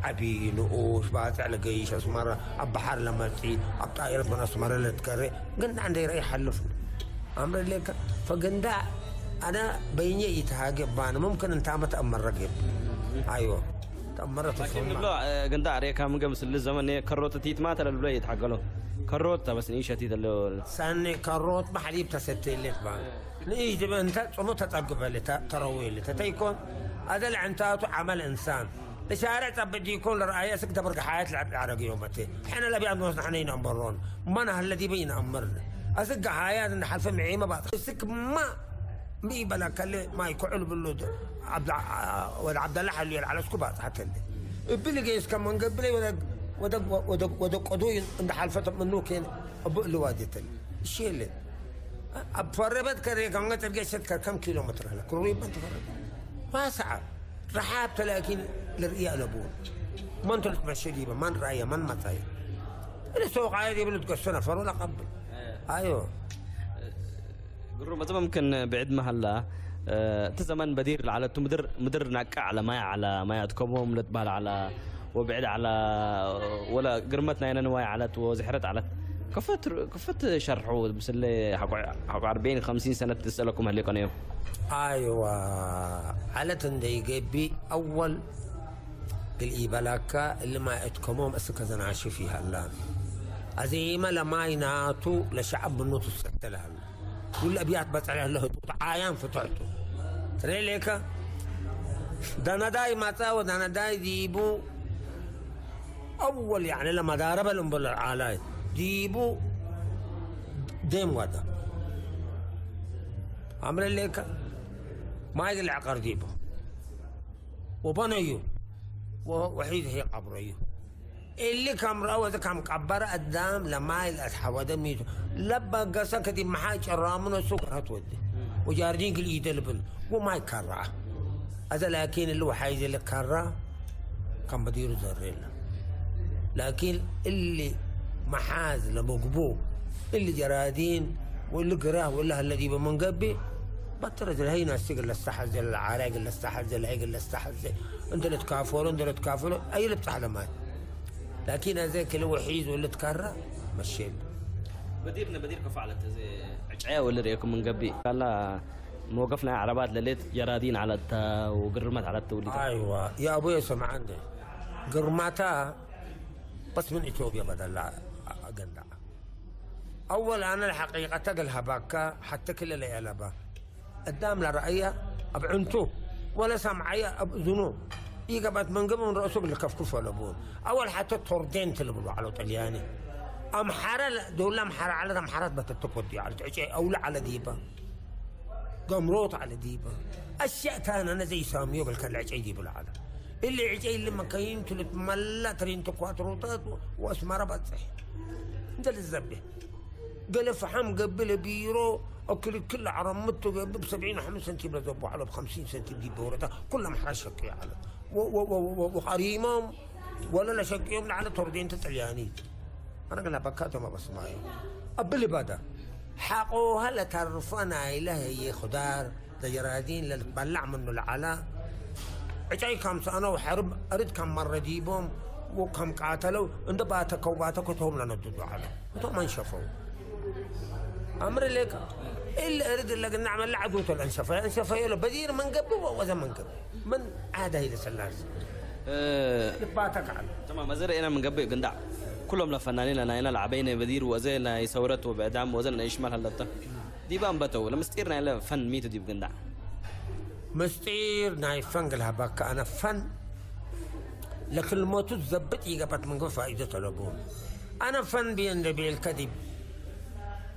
أبي نقوش بات على قيش أسمار البحر لما تي الطائرة من أسمار اللي تكري قنداع عندي رأي حلف أمر لك فقنداع أنا بيني يتهاجب بانا ممكن أنت عم تأمر رقب أيوه تأمرت لكن لا قنداع ريكا من قبل الزمن كروت تيت ما ترى البلاد حقله كروت بس إيش تيت اللي سنة كروت ما حليب تستي اللي تبان نيجي تبى أنت صمت تتعقب اللي تروي اللي تتيكون هذا اللي عنتاته عمل إنسان الشارع تبدي يكون لرأي سك تبرق حياة العراقي يومتين إحنا لا بيعملوا نحن ينبرون ما أنا الذي بين أمرنا أسق حياة إن حلف معيمة بعد سك ما مي بلا كله ما يكعل باللود عبد الله حلي على سكوبات حتى اللي بلقيس كم من قبل ودا قضوي عند حلفة منو كان أبو الوادي تل الشيء اللي أبفربت كريه كم تلقى شتكر كم كيلومتر هلا قريب أنت فرب ما ساعة رحاب لكن للرياء لبون ما أنت تبع شديبة من رأيه من متاي السوق عادي بلد قصنا فرولا قبل أيوه قرر مثلا ممكن بعد ما هلا تزمن بدير على مدر ناك على ما تكمهم لتبال على وبعد على ولا قرمتنا هنا نوايا على وزحرت على كفت شرحوا بس اللي حقوا 40 50 سنه تسالكم هل كانوا ايوه على تندي بي اول الإبلاكا اللي ما اتكمهم اسكزن عاش فيها الان عزيمه لما يناتو لشعب النوت السكتلها والابيات بس عليه له عيان فتحته ترى ليك دانا داي ماتا ودانا داي ديبو اول يعني لما ضرب الانبل العالاي ديبو ديم ودا عمل لك ما يقل عقر ديبه وبنيو وحيد هي قبريو اللي كم راوي ذا كم كبر قدام لما الأتحوى دميته لبى قصة كدي محاج الرامن والسكر هتودي وجاردين كل إيد البن وما يكرع هذا لكن اللي هو حايز اللي كرع كان بدير زريلا لكن اللي محاز لمقبو اللي جرادين واللي قراه والله الذي بمنقبي بطرت الهينا السجل استحز العراق اللي استحز العيق اللي استحز انت اللي تكافور انت اللي تكافور اي اللي بتعلمات لكن هذاك اللي هو حيز واللي تكرر مشيل بدير كفعلت زي عجعيه ولا ريكم من قبي قال موقفنا عربات لليت جرادين على التا وقرمات على التوليد ايوه يا ابوي سمع عندي قرماتها بس من اثيوبيا بدل قندع اول انا الحقيقه تقلها باكا حتى كل اللي يلبا قدام لا رأيه ابعنتو ولا سمعيه ابذنو يقبت من قبل من رأسه اللي كفكف ولا بون اول حتى توردين تلبلو على طلياني امحاره دول امحاره على امحارات بتتكودي على او على ديبه قمروط على ديبه اشياء ثانيه انا زي ساميو بالكل العجي ديبه العالم اللي عجي اللي مكاين تلت ملا ترين تكواتروطات واسمره بتصح انت الزبده قال فحم قبل بيرو اكل كل عرمته ب 70 و 5 سنتيم لذبوا على ب 50 سنتيم دي بورته كلهم حاشك على وقريمهم ولا لا شقيهم على توردين تطلياني انا قلنا بكاته ما بسمعي قبل بدا حقوها لترفنا الهي خدار دجرادين لتبلع منه العلا عجاي كم سنه وحرب اريد كم مره جيبهم وكم قاتلوا عند باتك وباتكتهم لنددوا على انتم ما انشفوا امر لك الا اريد لك نعمل لعبوت الانشفه يلا بدير من قبل وذا من قبل من عاده الى سلاس باتك على تمام مزر انا من قبل قندع كلهم لفنانين لنا هنا لعبين بدير وزينا يسورت وبعدام وزلنا يشمل هلتا دي بان بتو لما استيرنا الى فن ميتو دي بقندع مستير ناي فنقلها بك انا فن لكن الموت تزبط يقبت من قبل فائده طلبون انا فن بين الكذب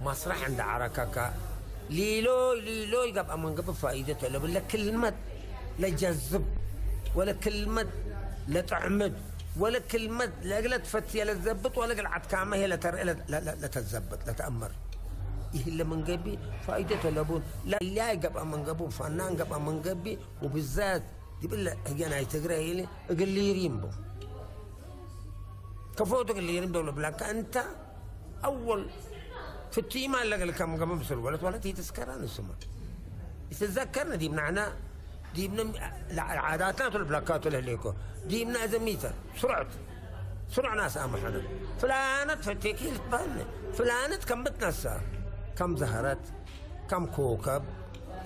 مسرح عند عركك ليلو يقبل من قبل فائده طلبون لا كلمه لا جذب ولا كلمه لا تعمد ولا كلمة لا تفتي لا تزبط ولا قلعت كامة هي لا تزبط لا تأمر إيه اللي من قبي فائدته لابون لا يقبل من قبو فنان قبل من قبي وبالذات يقول له هي أنا تقرأ لي قال لي يريمبو كفوتك اللي يريمبو ولا بلاك أنت أول في التيمة اللي قال كم قبل بسر ولا تذكران اسمه يتذكرنا دي بمعنى دي من العادات والبلاكات والهليكو دي من أزميتها سرعة ناس أمحنا فلانة فتيكي تبان فلانة كم بتنسى كم زهرت كم كوكب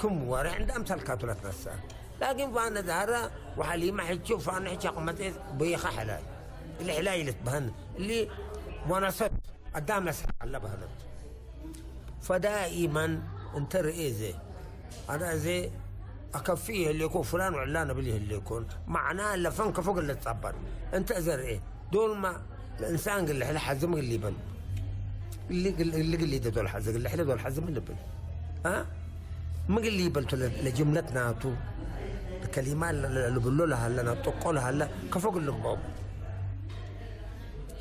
كم ورع عند أمثال كاتولة نسى لكن فانا زهرة وحليمة حتشو فانا حتشي قمت بيخة حلاي اللي حلاي اللي تبهن اللي ونست قدام ناس على بهنت فدائما انت رئيزي أنا زي أكفيه اللي يكون فلان وعلانة بليه اللي يكون معناه اللي فنك فوق اللي تصبر أنت أزر إيه دول ما الإنسان قال لي حزم اللي بن اللي قال لي دول حزم اللي حلا دول حزم اللي بن ها ما قال لي بلتو لجملتنا تو الكلمات اللي بقولوا لها اللي نطقوا لها اللي كفوق اللي بابو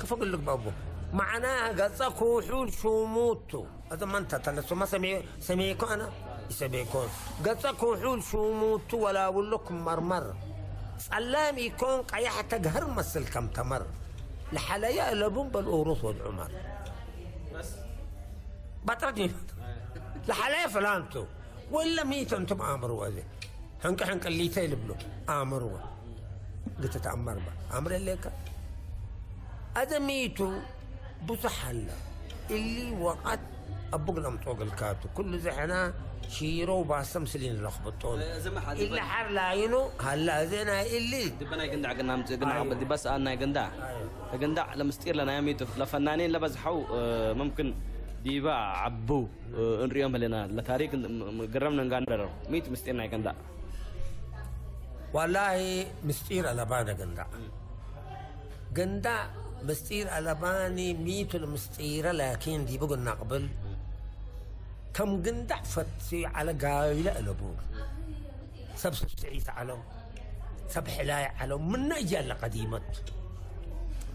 كفوق اللي بابو معناها قصك وحول شوموتو هذا ما أنت تلسو ما سميكو أنا يسميكون قصك وحول شوموتو ولا أقول لكم مرمر سلام يكون قيحة تقهر مسل كم تمر لحلايا لبون بالأوروس والعمر بس بطردي لحلايا فلانتو ولا ميت أنتم آمروا هذي حنك اللي تيلبلو آمروا قلت تأمر با أمر الليك هذا ميتو بصحلا اللي وقت أبوك لم توق الكاتو كل زحنا شيرو باسم سلين لخبطون إلا حر لاينو هلا زينا اللي دبنا يقندع قنام بدي بس أنا يقندع يقندع لمستير لنا يميتو لفنانين لبزحو ممكن ديبا عبو انريوم لنا لتاريخ قرمنا نقدر ميت مستيرنا يقندع والله مستير على بانا قندع مستير على باني ميتو المستيرة لكن دي بقول نقبل كم قندع فتسي على قايلة لبور سبس السعيس علو سب حلاي علو من أجيال قديمة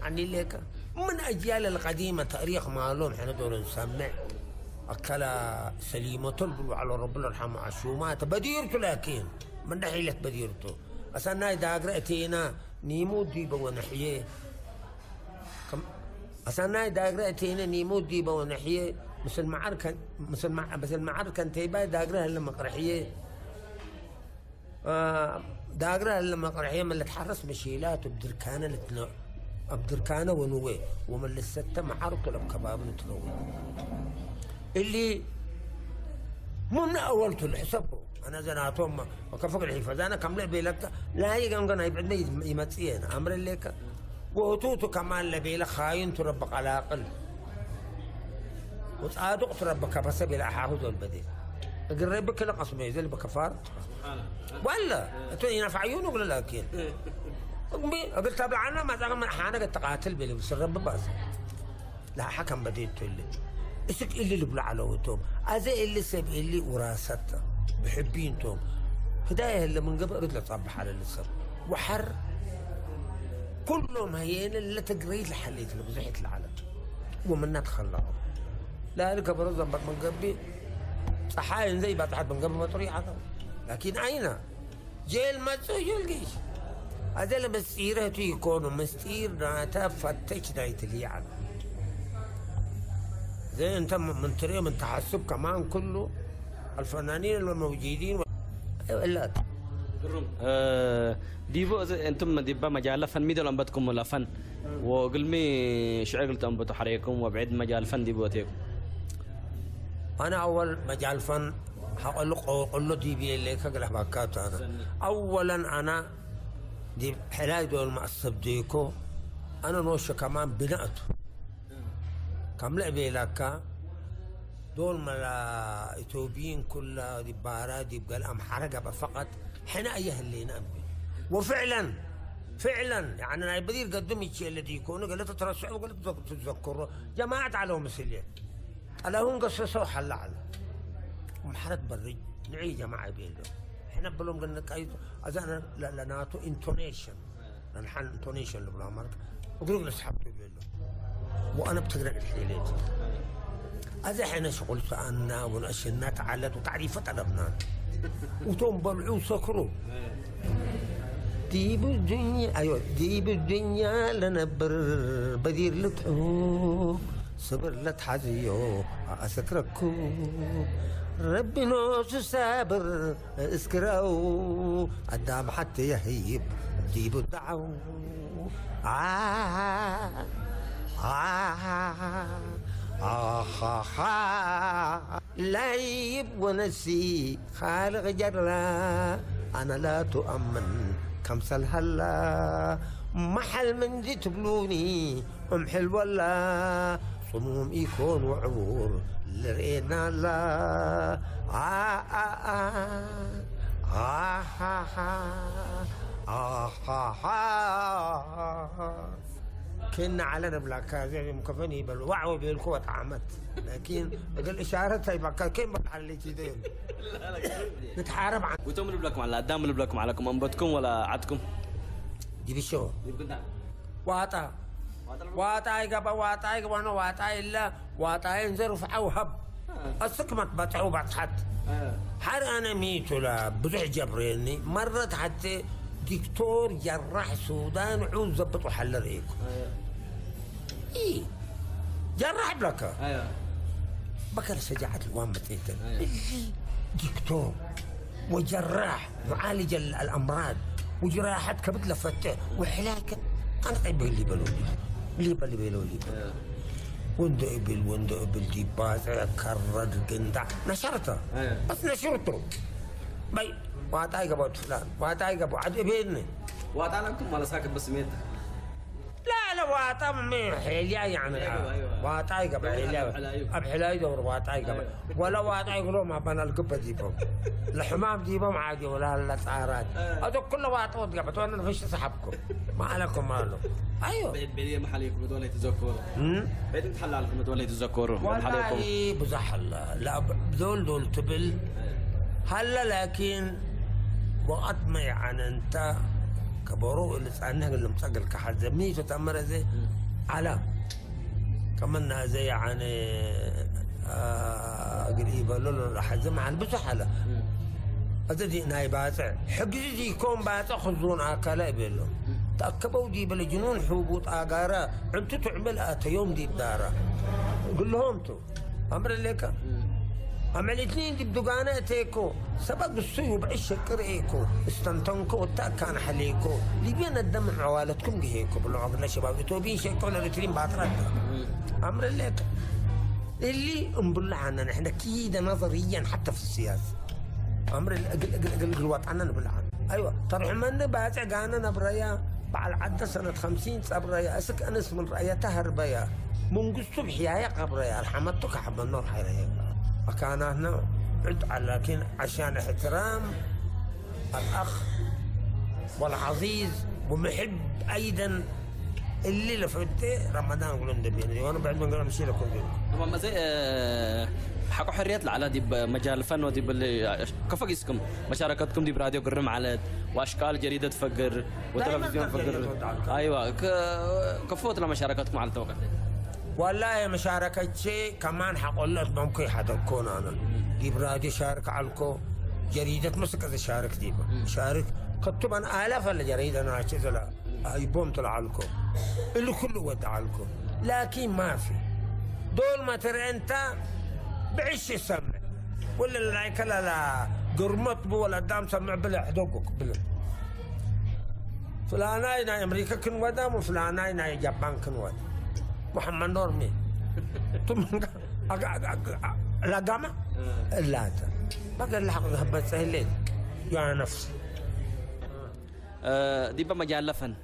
عني ليك من أجيال القديمة تاريخ مالهم حنا دول نسمع أكلا سليمة تلبلو على رب الله يرحمه عشومات بديرته لكن من نحيلة بديرته أصلا إذا قرأتينا نيمو ديبا ونحيه أصلا إذا قرأتينا نيمو ديبا ونحيه مثل معركة تيبا داقرها لما قرحيه داقرها لما قرحيه من اللي تحرس مشيلات بدركانة ونوي ومن الستة معركة لبكباب نتنوي اللي من أولته الحسابه أنا زناتهم وكفق الحفاظانة كم لعبي لك لا يقام قنا يبعدنا يمتسين أمر لك وهتوتو كمان لبي لك خاين تربق على أقل وتصادق تربك بس بلا حافظ البديل قريبك لك قسمي زي بكفار ولا ينفع عيونه ولا لكن قلت طب عنا ما زعما من حانا قد تقاتل بلي بس الرب بس لا حكم بديت اللي اسك اللي بلا علوتهم ازي اللي سب اللي وراثته بحبينتهم هدايه اللي من قبل رجل تصبح على السر وحر كلهم هيين اللي تقريت لحليت اللي بزحت العالم ومنها تخلعوا لا لك برزم من قبل صحاين زي بتاعت من قبل مطريحه لكن اين جيل ما تسوي الجيش هذا لما مسيره يكونوا مستير ناتا فتش نايت اليعن زي انت من ترى من تحسب كمان كله الفنانين الموجودين الا ديبو انتم ديبا مجال فن ميدل انبتكم ولا فن وقلمي شعر قلت انبتوا حريكم وبعد مجال فن ديبوتيكم انا اول مجال فن هقول له ديبي اللي كقل حبكات انا اولا انا دي حلاي دول معصب ديكو انا نوشه كمان بناته كم لعبي لك دول ملا اثيوبيين كلها دي بارات دي بقى الامحرقه فقط حنا ايه اللي نبي وفعلا يعني انا بدير قدم الشيء الذي يكون قال تترشحوا قال تتذكروا جماعه على مسليه على هم قصصوا حل على محرق بري نعي جماعه بينهم احنا بلوم قلنا كايت اذان لناتو انتونيشن نحن انتونيشن اللي بالامريكا وقولوا نسحب بينهم وانا بتقرا الحيلات هذا احنا شغل سألنا ونشنا تعلت وتعريفات لبنان وتوم بلعوا سكروا ديب الدنيا ايوه ديب الدنيا لنبر بدير لتحوك صبر لتحزيو اسكركو ربي نوس سابر اسكرو قدام حتى يهيب ديب الدعو لايب ونسي خالق جرا أنا لا تؤمن كمثل هلا محل من دي تبلوني أمحل ولا صموم يكون وعور لرينا لا كنا علينا بلاكات يعني مكفني بالوعو بالقوة عمت لكن الإشارة تبقى كيف بحل كذين نتحارب عن وتم البلاكم على قدام البلاكم علىكم أنبتكم ولا عدكم دي بشو واتا يقبا واتا وانا واتا إلا واتا ينزل فعو هب السكمت بتعو بعد حد حر أنا ميتو لا بزح جبريني مرت حتى دكتور جراح سودان عود زبط وحل ريكو ايه جراح بلكا ايوه بكر شجاعة الوان بتيتن دكتور وجراح معالج الامراض وجراحات كبد لفتة وحلاكة انا طيب اللي بلولي وندق ابل دي باز كرد قندع نشرته بس نشرته بي واتاي قبو فلان واتاي قبو عد بيني واتا لكم ولا ساكت بس ميت لا واتا مي حيليا يعني ايوه واطاي قبل أبحلاي دور واطاي قبل ولا واطاي يقولوا ما بنا القبة ديبهم الحمام ديبهم عادي ولا الأسعارات هذا كله واطوط قبل وأنا نفش سحبكم ما عليكم ماله أيوه بيدي محليكم دول يتذكروا بيدي تحل عليكم دول يتذكروا والله بزحل لا دول تبل هلا لكن وقت ما يعني أنت كبروا اللي سألناه اللي مسجل كحد زميته تأمر زي على كمان زي يعني قريبة لولو حزم عن بزحلة أزدي ناي باسع حقيقي يكون باسع خذون عكلا بيلهم تأكبوا دي بالجنون حبوط آجارة أنتوا تعمل يوم دي بدارة قل لهم تو أمر لك عمل اثنين دي بدقانة تيكو سبق السيوب عش كريكو استنتنكو وتأكان حليكو اللي بين الدم عوالتكم جهيكو بالعقل شباب توبين شيكو للترين باطرات أمر لك اللي نبلع عنا نحن كيدا نظريا حتى في السياسة أمر الوطن عنا نبلع عنا أيوة طرح من باتع قانا نبريا بعد عدة سنة 50 صبريا أسك أنس من رأيا تهربيا من قصة بحيايا قبريا الحمدتك حب النور حيريا كان هنا لكن عشان احترام الأخ والعزيز ومحب أيضا اللي لفته رمضان يقولون دبيني وأنا بعد ما قلنا مشي لكم طبعا زي حقوا حريات العلا دي بمجال الفن ودي كفقيسكم مشاركتكم دي براديو قرم على واشكال جريده فقر وتلفزيون فقر ايوه كفوت لمشاركتكم على التوقع والله مشاركة شيء كمان حقول لك ممكن يحضركون أنا دي براديو شارك علىكو جريدة مسكة شارك دي شارك كتب أنا آلاف الجريدة أنا عشت لا يبوم طلع علىكو اللي كله ودع علىكو لكن ما في دول ما ترى أنت بعيش يسمع ولا لا كلا لا قرمط بو ولا دام سمع بلا حدوقك بلا فلاناي نا أمريكا كن ودام وفلاناي نا يابان كن ودام محمد نور مين ثم لا جامع لا بقى الحق هبت سهلين يا نفسي دي بمجال الفن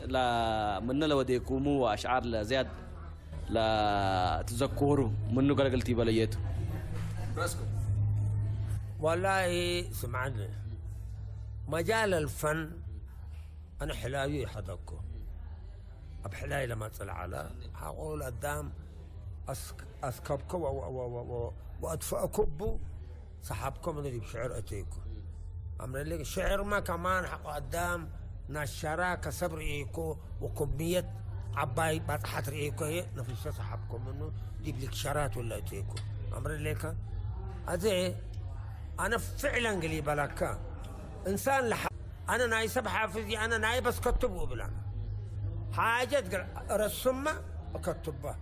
لا من لو ديكومو واشعار لزياد لا تذكروا منو قلتي بليته راسكم والله سمعني مجال الفن انا حلاوي حدكم بحلاي لما طلع على حقول قدام اسكبكم وادفئكم سحبكم اللي بشعر اتيكم امر لك شعر ما كمان حق قدام نشرا كصبر ايكو وكميه عباي بطحت ريكو هي نفس سحبكم منه جيب لك شرات ولا اتيكو امر لك هذه انا فعلا قليب لك انسان انا ناي سب حافظي انا ناي بس كتبه بلا حاجة رسمة أكتبها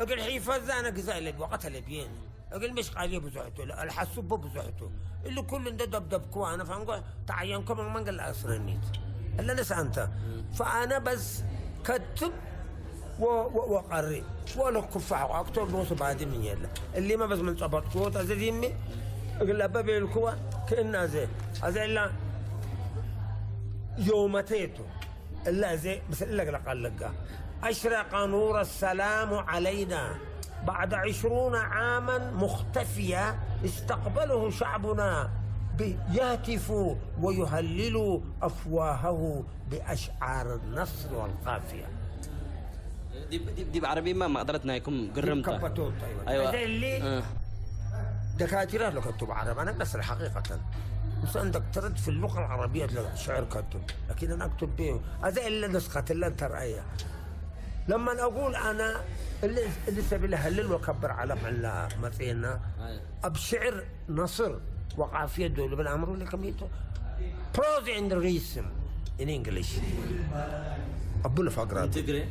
أقول حيفز أنا جزاء اللي وقتها لبيين أقول مش قالي بزحته الحسوب بزحته اللي كل ده دبكوا أنا فنقول تعينكم من قال أسرنيت إلا ناس أنت فأنا بس كتب وقري ولا كفاح وأكتب نص بعد من يلا اللي ما بس من صبت كوت أزيد يمي أقول له بابي الكوا كأنه زي إلا يومتيته إلا زي بس إلا قال لك أشرق نور السلام علينا بعد 20 عاما مختفيا استقبله شعبنا يهتف ويهلل أفواهه بأشعار النصر والقافية دي بعربي ما قدرتنا يكون قرمتها أيوة اللي دكاترة لو كنتوا بعرب أنا بس الحقيقة بس عندك ترد في اللغة العربية شعر كتب لكن أنا أكتب به هذا إلا نسخة إلا أنت رأيها لما أقول أنا اللي سبي هلل وكبر على مثلنا بشعر نصر وقافية دول بالأمر اللي كميته prose and rhythm in English أبو فقرة Tigray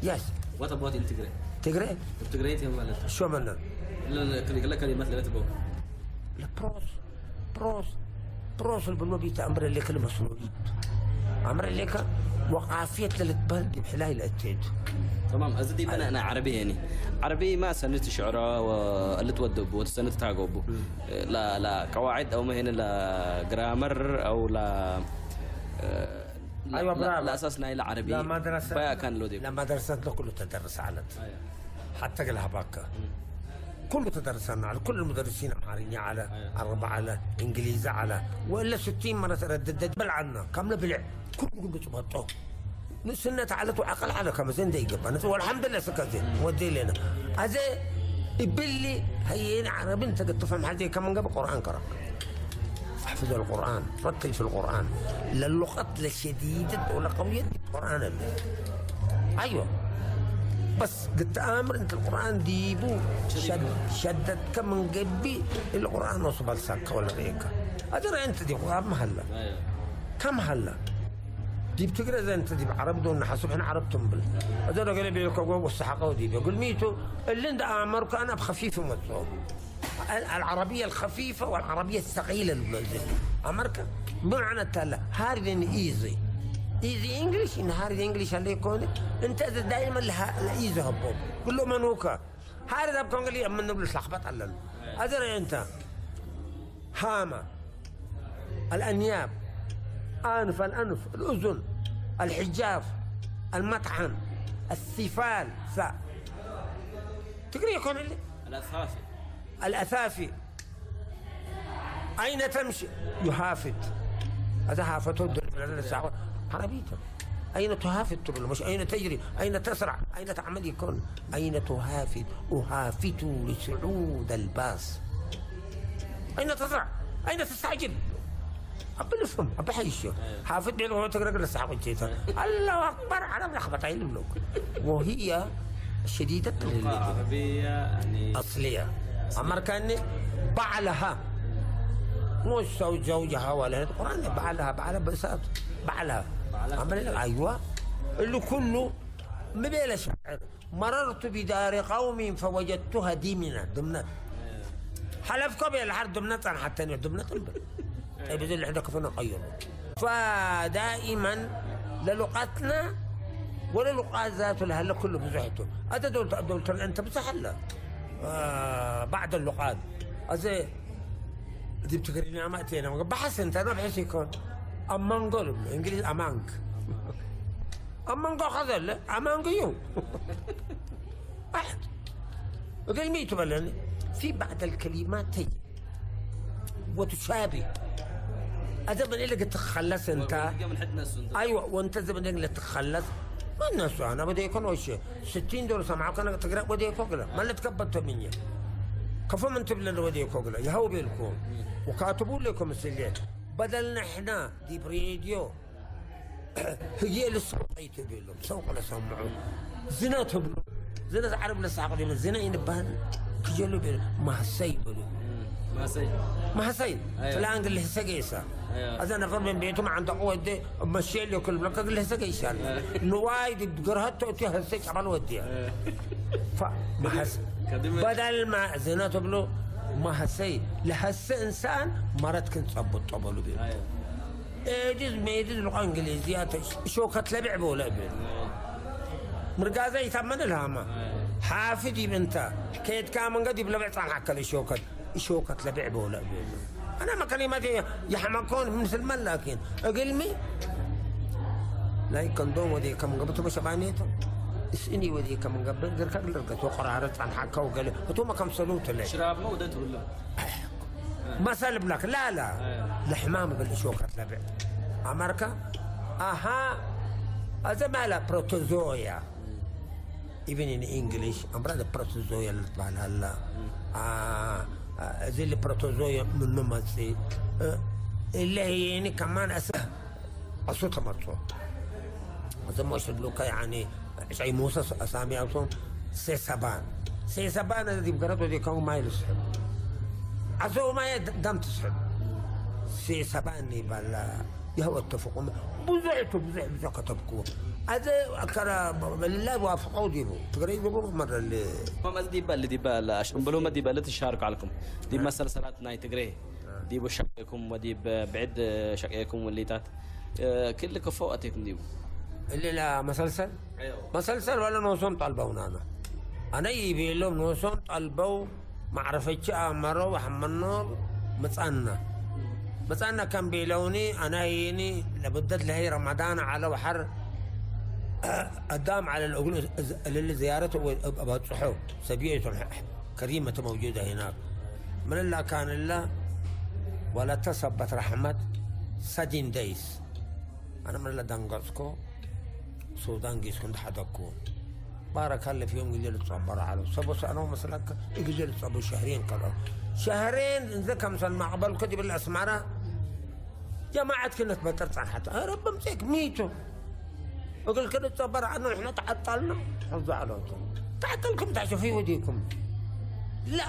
yes what about in Tigray Tigray يا ولد شو منا لا كلمات لا تبغى لا بروس بالنبي أمر اللي كلمة سنوريت أمر اللي وقافية للتبال بحلاي الأتيت تمام أزدي أنا عربي يعني عربي ما سنت شعراء واللي تودب وتسنت تعقب لا قواعد أو مهن لا جرامر أو لا أيوة لا أساسنا إلى عربي لا مدرسة بقى كان لودي لا مدرسة كله تدرس على حتى قالها باكا كله تدرسنا على كل المدرسين عاريني على عرب على انجليزي على ولا 60 مره ترددت بل عنا كامله بلع كل بتبطو نسنا تعالت وعقل على 5 دقيقه انا والحمد لله سكتين ودي لنا هذا يبلي هي عربي انت قد تفهم حاجه كمان قبل قران قرا احفظ القران رتل في القران للغه الشديده ولا قويه القران اللي. ايوه بس قلت امر انت القران ديبو شدت كم من قبي القران وصل سكه ولا هيك ادري انت دي قران محله كم هلا دي بتقرا زي انت دي بعرب دون حسب احنا عرب تنبل ادري قال لي والسحقه ودي بيقول ميتو اللي عند امرك انا بخفيف ومتصوب العربيه الخفيفه والعربيه الثقيله المنزل امرك بمعنى التاله هارد ايزي ايزي انجلش ان هارد انجلش اللي يكون انت دائما لها ايزي هبوب قول له منوكا هارد ابكون قال لي من نبلش لخبط على ادري انت هامه الانياب انف الانف الاذن الحجاف المطحن السفال تقري يكون اللي الأثافي أين تمشي؟ يهافت هذا هافته عربيته أين تهافت تقول مش أين تجري أين تسرع أين تعمل يكون أين تهافت أهافت لصعود الباص أين تسرع أين تستعجل أبلفهم أبحيشه حافظ بين هو تقرأ الساعة وجهتها الله أكبر على لخبط عين الملوك وهي شديدة العربية يعني أصلية أمريكاني بعلها مش زوجها ولا القرآن بعلها بساط بعلها أيوة اللي كله مبيلة شعر مررت بدار قوم فوجدتها ضمنة حلف قبل الحرب ضمنة حتى ضمنة البلد أي بدل اللي عندك فينا غيره فدائما للغتنا ولا لغات ذاته لهلا كله بزحته هذا دولة انت بزحلة بعد اللغات هذا دي بتقريني اماتي انا بحس انت انا بحس يكون امانجول بالانجليزي امانج امانجو خذل امانجيو واحد قال ميتو بلني في بعض الكلمات تجي وتشابه هذا من اللي تخلص انت ايوه وانت زي من اللي تخلص ما الناس انا بدي يكون وش 60 دولار سمعوا كان تقرا بدي يكوغلا ما اللي تكبرت مني كفو من تبل بدي يكوغلا يهو بالكم وكاتبوا لكم السليات بدل نحنا دي بريديو هي الصوت يبيلهم سوق ولا سمعوا زناتهم زنا عرب لساق لي الزنا ينبهن كجلو ما هسيبلو ما هسيب فلان قال لي هسقيسه هذا نفر من بيتهم عنده قوة دي مشي له كل بلوك قال له هسقيسه نوايد قرهته تي هسيك عمل وديها فما هس بدل ما زيناته بلو ما هسي لهس انسان مرات كنت صبت طبلو بيه ايدز ميدز لغة انجليزيات شوكة لبع بولا بيه مرقازة يتمن الهامة حافظي بنتا كيد كامن قد يبلبع صان حكا لشوكة شوكة لبع بولا بيه أنا ما كلماتي يحمقون مثل من لكن أقلمي لا يكون دوم ودي كم قبل تبى شبانيته اسأني ودي كم قبل درك درك وقرارات عن حكا وقال هتوما كم سلوت اللي شراب مو دنت ولا ما سلب لك لا الحمام قال شوكة لبع أمريكا أها هذا ماله بروتوزويا even in English أمراض بروتوزويا اللي تبع هلا زي البروتوزويا من نمسي اللي هي يعني كمان أصوتها مرصوص هذا مش بلوكا يعني شيء موسى أسامي أصلا سيسبان هذا دي بقرأته دي كانوا ما يلسحب عزو ما يدم تسحب سيسبان يبلا يهو اتفقوا بزع كتبكوا هذا أكرا بالله وافقوا ديبو تقرأ يجيبوا مرة اللي ما دي بال بلو ما دي بال تشارك عليكم دي مسألة صلاة ناي تقرأ ديبو شقيكم ودي بعد شقيكم واللي تات كل كفواتكم ديبو اللي لا مسلسل ايوه مسلسل ولا نوصون طلبوا انا يبي لهم نوصون طلبوا ما عرفتش امروا وحملنا مصانا كان بيلوني انا يني لبدت لهي رمضان على وحر قدام على الأغلو اللي زيارته أبو صحو سبيعة كريمة موجودة هناك من الله كان الله ولا تثبت رحمة سجن ديس أنا من الله دنقصكو سودان جيس كنت حدكو بارك الله فيهم يجي تصبر على صبوا أنا مثلا يجي تصبوا شهرين كذا شهرين إذا كم سنة معقبل كتب الأسمارة جماعة كنا تبتر حتى رب مسك ميتوا وقال كده تصبر عنه احنا تعطلنا حفظوا على تعطلكم تعشوا في وديكم لا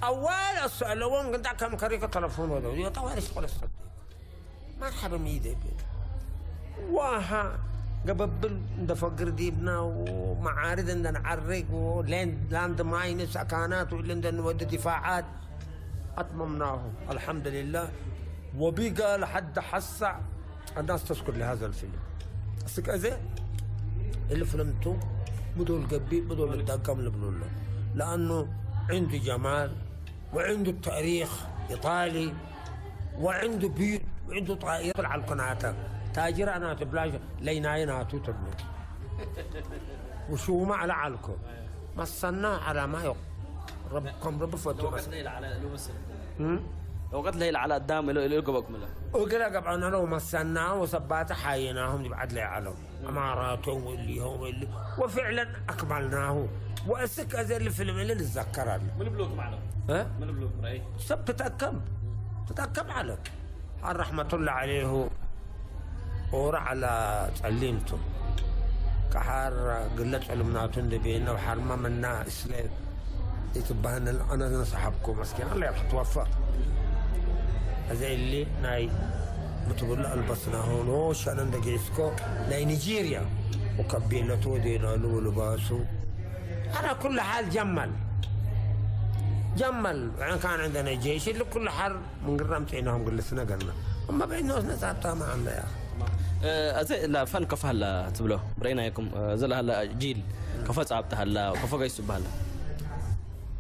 أول السؤال لو قلت كم كريكة تلفون ولا طوال الشغل الصدق مرحبا ميدي بيك واها قبل ندفقر ديبنا ومعارض عندنا نعرق ولاند ماين سكانات واللي نودي دفاعات أتممناه الحمد لله وبقى لحد حسع الناس تذكر لهذا الفيلم السكازة اللي فيلمته بدول قبي بدول الدقم اللي بنقول له لأنه عنده جمال وعنده التاريخ إيطالي وعنده بيوت وعنده طائرة على القناة تاجر أنا تبلاش ليناينا تبني وشو ما على علكم ما صنع على ما يق ربكم رب فتو وقت ليلة على لوسل وقت ليلة على الدام اللي يقبكم له وقال قبعنا لو ما صنع وصبات حايناهم بعد لي علو أماراتهم واللي هم اللي وفعلا أكملناه وأسك هذا الفيلم اللي نتذكره من بلوك معنا ها من بلوك رأي سب تتأكد على رحمة الله عليه ورع على تعليمته كحار قلت علمناتهم بينا وحرمة منا إسلام يتبهن أنا نصحبكم مسكين الله يرحم توفى هذا اللي ناي متقول ألبسنا هون وش أنا ندقيسكو ناي نيجيريا وكبيلته دينا له لباسه على كل حال جمل يعني كان عندنا جيش اللي كل حر من قرمتينهم قلسنا قلنا أما بيننا نسعبتها ما عندنا يا أخي زي لا فن كف هلا تبلو برينا يكم زل هلا جيل كف صعبت هلا وكف جايس هلا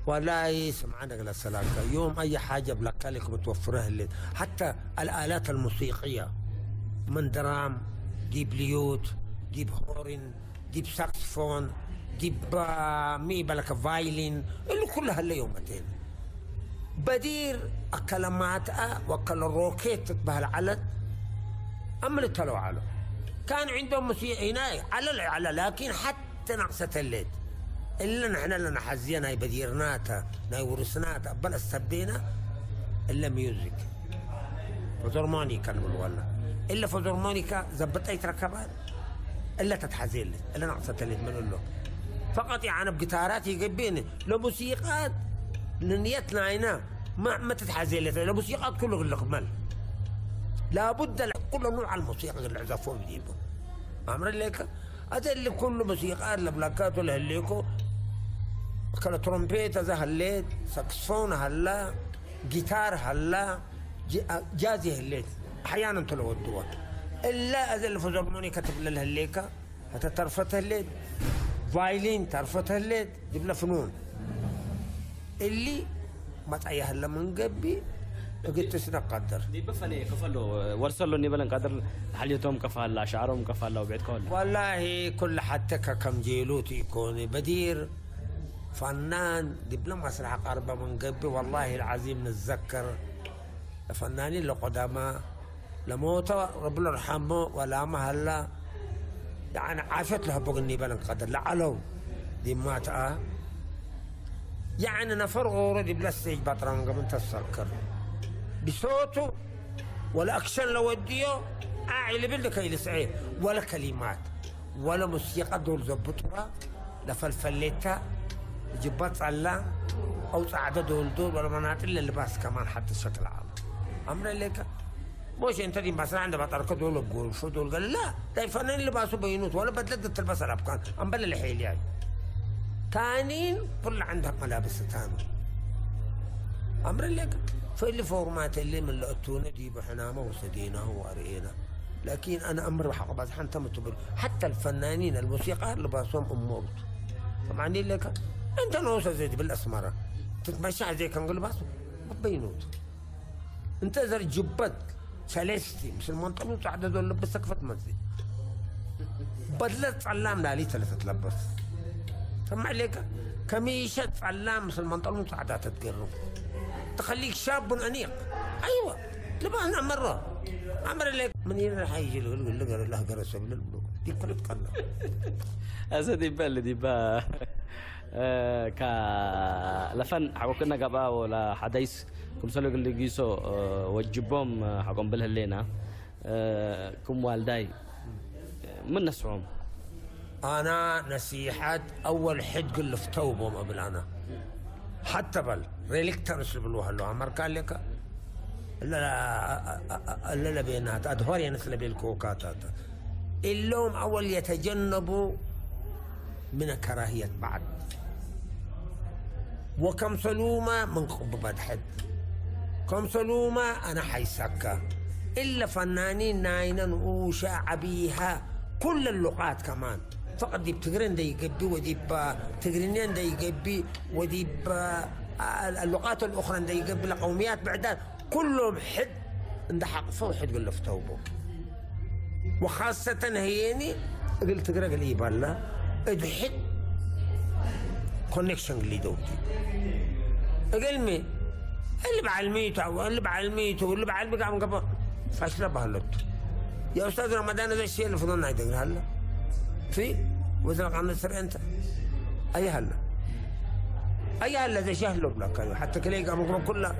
والله سمعنا قال السلام يوم أي حاجة بلقالك بتوفرها اللي حتى الآلات الموسيقية من درام ديب ليوت ديب هورن ديب ساكسفون ديب مي بالك فايلين اللي كلها اللي يومتين بدير الكلمات وكل الروكيت تتبه العلد أما تلو على كان عندهم موسيقى هنا على لكن حتى نقصة الليل إلا نحن لنا حزينا هاي بديرناتا ناي ورثناتا بل استبينا إلا ميوزك فزرمونيكا ولا إلا فزرمونيكا زبطة يتركبها إلا تتحزين إلا نقصة الليل من له فقط يعني بجيتارات يقبيني لو موسيقات نيتنا هنا ما تتحزين لي لو موسيقات كله غلق لابد كل نوع الموسيقى اللي عزفوه بيجيبوا أمر لك هذا اللي كله موسيقى البلاكات ولا هليكو كلا ترومبيت هذا هليت ساكسفون هلا جيتار هلا جازي هليت أحيانا تلو الدول إلا هذا اللي فزرموني كتب للهليكا حتى ترفت هليت فايلين ترفت هليت جيب له فنون اللي ما تعيه هلا من قبي قلت سنة قدر دي بفني كفلو ورسلوا اني بلن قدر حليتهم كفال شعرهم كفال وبعد كله والله كل حتى كم جيلوت يكون بدير فنان دبل مسرح قربة من قبل والله العظيم نتذكر فنانين القدامى لموتوا ربنا يرحمه ولا ما هلا يعني عاشت له بقني بلن قدر لعلو دي مات يعني نفر غوري بلا ستيج بطران قبل تسكر بصوته ولا اكشن لو وديه اللي بدك يلسعيه ولا كلمات ولا موسيقى دول زبطوها لا فلفلتها جبت على او صعده دول ولا مناطق اللباس كمان حتى الشكل عام امر لك مش انت دي مثلا عندما تركض دول بقول شو دول قال لا ده الفنان لباسه بينوت ولا بدلت تلبس الابكان ام بل الحيل يعني كانين كل عندهم ملابس ثانيه امر لك فاللي فورمات اللي من لقطونا دي بحنامه وسديناه وارينا لكن انا امر حق بس حتى متبر حتى الفنانين الموسيقار لباسهم امورت فمعني لك انت نوصل زي بالاسمره تتمشى زي كان لباسه بينوت انت زر جبت سلستي مش المنطقه تعددوا لبسك فتمزي بدلت علام لالي ثلاثة تلبس سمع عليك كميشة علام مثل منطلون ساعدات تقرب تخليك شاب أنيق أيوة لبعنا مرة عمر لك من هنا حيجي له قرص من البلوك دي كل تقلب أسدي بال دي با كا لفن حكونا قبا ولا حديث كم سلوا اللي جيسو وجبهم حكم بالهلينا كم والداي من نسعهم أنا نصيحة أول حد قل في توبهم قبل أنا حتى بل ريلك ترسل بالوها له عمر قال لك لا بينات أدهوري نسل بالكوكات اللوم أول يتجنبوا من كراهية بعد وكم سلومة من قبض حد كم سلومة أنا حيسكا إلا فنانين ناينا وشعبيها كل اللغات كمان فقط دي بتقرن دي يقبي ودي بتقرنين دي يقبي ودي اللغات الأخرى دي يقبي لقوميات بعدان كلهم حد عند حق فوق حد قل في توبه وخاصة هيني قلت تقرأ قل إيبالا ادحد كونكشن اللي دوتي قلمي اللي بعلميته واللي بعلميته واللي بعلمك عم قبل فاشله بهلت يا أستاذ رمضان هذا الشيء اللي فضلنا يدقر هلا في وزرق عن السر أنت أي هلا ذا شهلوا بلا حتى كليك عم كلها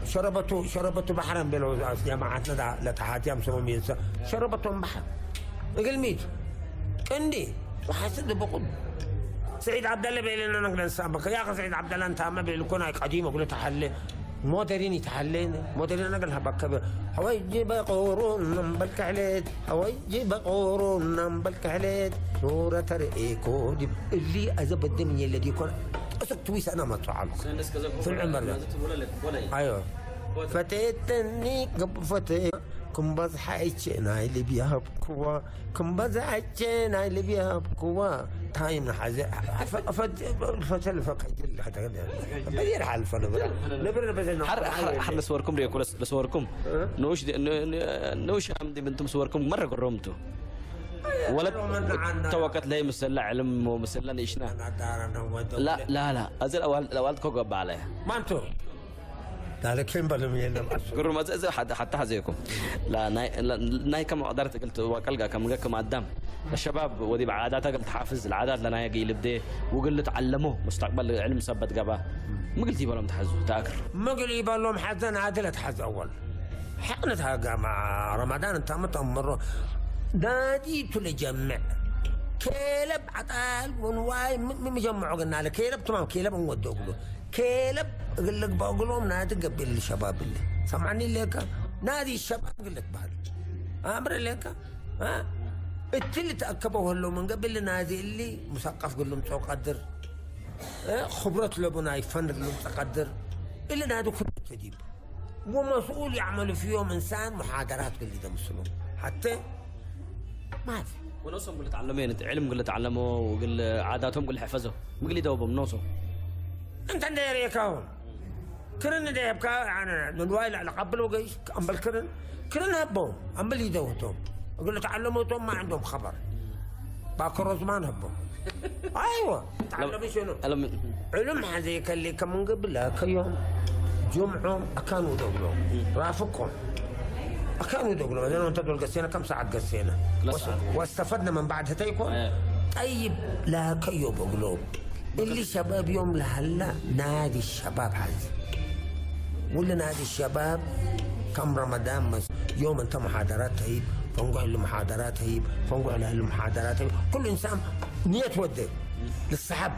شربته بحرا بين جماعتنا لتحاتي أمسهم ينسى شربتهم بحر قلميت كندي وحسد بقول سعيد عبد الله بيقول لنا نسابك يا اخي سعيد عبد الله انت ما بيكون هيك قديم اقول تحلي مو دارين يتحليني مو دارين نقلها بكبر هواي جيب قورون نمبلك عليك هواي جيب قورون نمبلك عليك نورة ترقيكو اللي أزب الدنيا الذي يكون أسك تويس أنا ما تعال في العمر ده أيوه فتيتني قبل فتي كم بز حيتشنا اللي بيها بقوة كم بز حيتشنا اللي بيها بقوة تايم نحزة فتل فقط حتى بدير حال فنبرة نبرة بس حر صوركم ريكو لصوركم نوش عمدي بنتم صوركم مرة قرمتوا ولا توقت لي مسلا علم ومسلا نيشنا لا أزل الأول كوكب عليه ما أنتو لا كم بالمية قرر ما زي حتى حزيكم لا ناي كم قدرت قلت وكلقى كم قدام الشباب ودي بعاداتها قلت حافظ العادات لنا يجي لبدي وقلت تعلموه مستقبل علم ثبت قبا ما قلت يبالهم تحزوا تاكر ما قلت يبالهم حزن عادلة تحز أول حقنتها مع رمضان انت مرة ناديت لجمع كيلب عطال ونواي مجمعوا قلنا له كيلب تمام كيلب نودوا له كيلب اقول لك بقول لهم نادي قبل الشباب اللي سمعني لك نادي الشباب اقول لك بهال امر لك ها اللي تاكبوا هلو من قبل نادي اللي مثقف قول لهم تقدر خبرة لبنا يفند لهم تقدر اللي نادي كله تجيب ومسؤول يعمل فيهم انسان محاضرات قل لي ده مسلم حتى ما في ونوصل قل تعلمين علم قل تعلموا وقل عاداتهم قل حفظوا قل لي دوبهم نوصل انت ندير يكاون كرن ديب كا يعني نوايل على قبل وقيش امبل كرن هبهم امبل يدوتهم اقول له تعلموا توم ما عندهم خبر باكر زمان هبهم ايوه تعلموا شنو علم هذيك اللي كم من قبل كيوم جمعهم كانوا يدورون رافقهم كانوا يدورون مثلا انت تقول قسينا كم ساعه قسينا واستفدنا من بعدها تيكون طيب لا كيو بقلوب اللي شباب يوم لهلا نادي الشباب حز ولا نادي الشباب كم رمضان يوم انت محاضرات هيب فنقع له محاضرات هيب فنقع له المحاضرات هيب كل انسان نية ودي للصحاب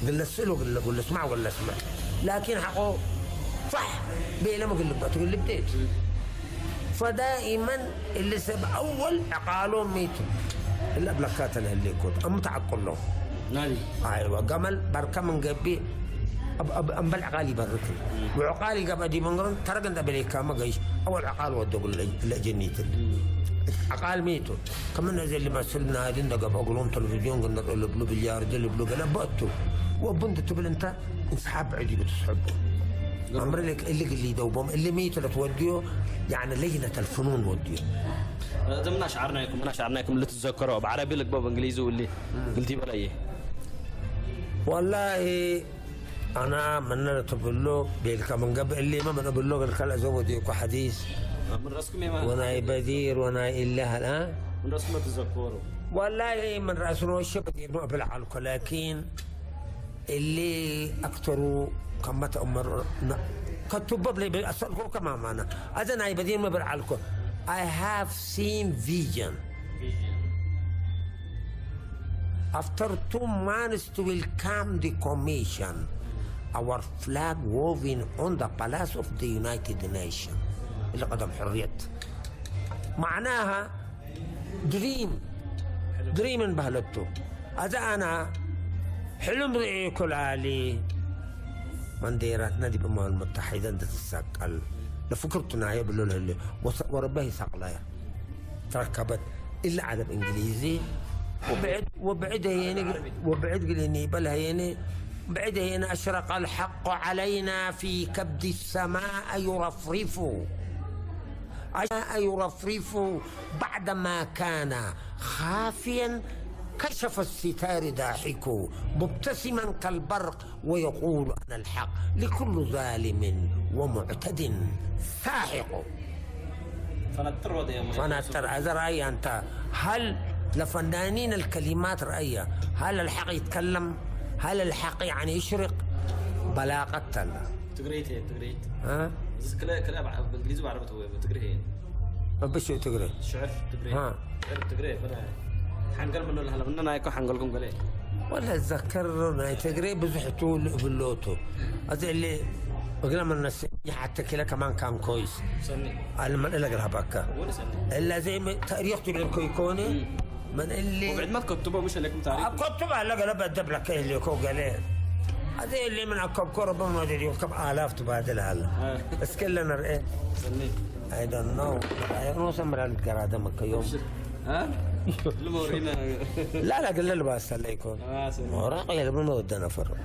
قل اسأله قل اسمع ولا اسمع لكن حقه صح بيلما تقول لي بديت فدائما اللي سب اول عقالهم ميتوا الابلكات اللي كنت ام تعقل له نادي ايوه قمل بركه من قبي ام عقالي بركن وعقالي قبل دي منقرن ترى قند بليكا ما قيش اول عقال ودوا الاجنيت عقال ميتوا كمان زي اللي مثلنا هذين قبل اقولون تلفزيون قلنا بلو بليار دل بلو قال باتوا وبنت تقول انت انسحاب عدي بتسحبوا عمر لك اللي دوبهم اللي ميت توديه يعني لجنة الفنون وديه. من أشعرناكم اللي تتذكروا بعربي لك باب إنجليزي واللي قلتي بلا إيه؟ والله أنا من تقول له بيلك من قبل اللي ما من أقول له الخلا زوديك حديث. من رأسكم يا وانا بدير وانا إله الآن. من رأسكم تتذكروا. والله من رأسنا الشبدير ما بالعلق لكن اللي أكثروا كمة أمر كتب بلي أصل كمان معنا. أذن أي بدير ما بالعلق. I have seen vision. After 2 months to welcome the commission, our flag waving on the Palace of the United Nations. اللي قدم حرية. معناها دريم بهلته. هذا أنا حلم رئي كل عالي منديرات نادي بالأمم المتحدة عند الساقل. لفكرتنا هي باللون اللي وربه ساقلايا تركبت إلا على الإنجليزي وبعد قليني بل هيني بعد هنا أشرق الحق علينا في كبد السماء يرفرف بعدما كان خافيا كشف الستار ضاحك مبتسما كالبرق ويقول أنا الحق لكل ظالم ومعتد ساحق. فنتر هذا رأي أنت هل لفنانين الكلمات رأيه هل الحق يتكلم هل الحق يعني يشرق بلاغة تلا تقريت ها كلام بالانجليزي وعربي تقري ما بش تقري شعر تقري ها تقري فانا حنقل منه هلا مننا يكون حنقلكم قال ولا اتذكر تقري بزحتوا باللوتو هذا اللي بقول من الناس حتى كلا كمان كان كويس سني على من اللي قالها بكا الا زي تاريخته بالكويكوني من اللي وبعد ما تكتبوا مش لكم تاريخ كتبها لا قال بدب لك اللي كو قال هذا اللي من الكوكو ربما ادري كم الاف تبادل هلا بس كلنا رأي سني I don't know انا سمر القراده مكه يوم ها لما ورينا لا قال له بس الله يكون وراقي قبل ما ودنا فر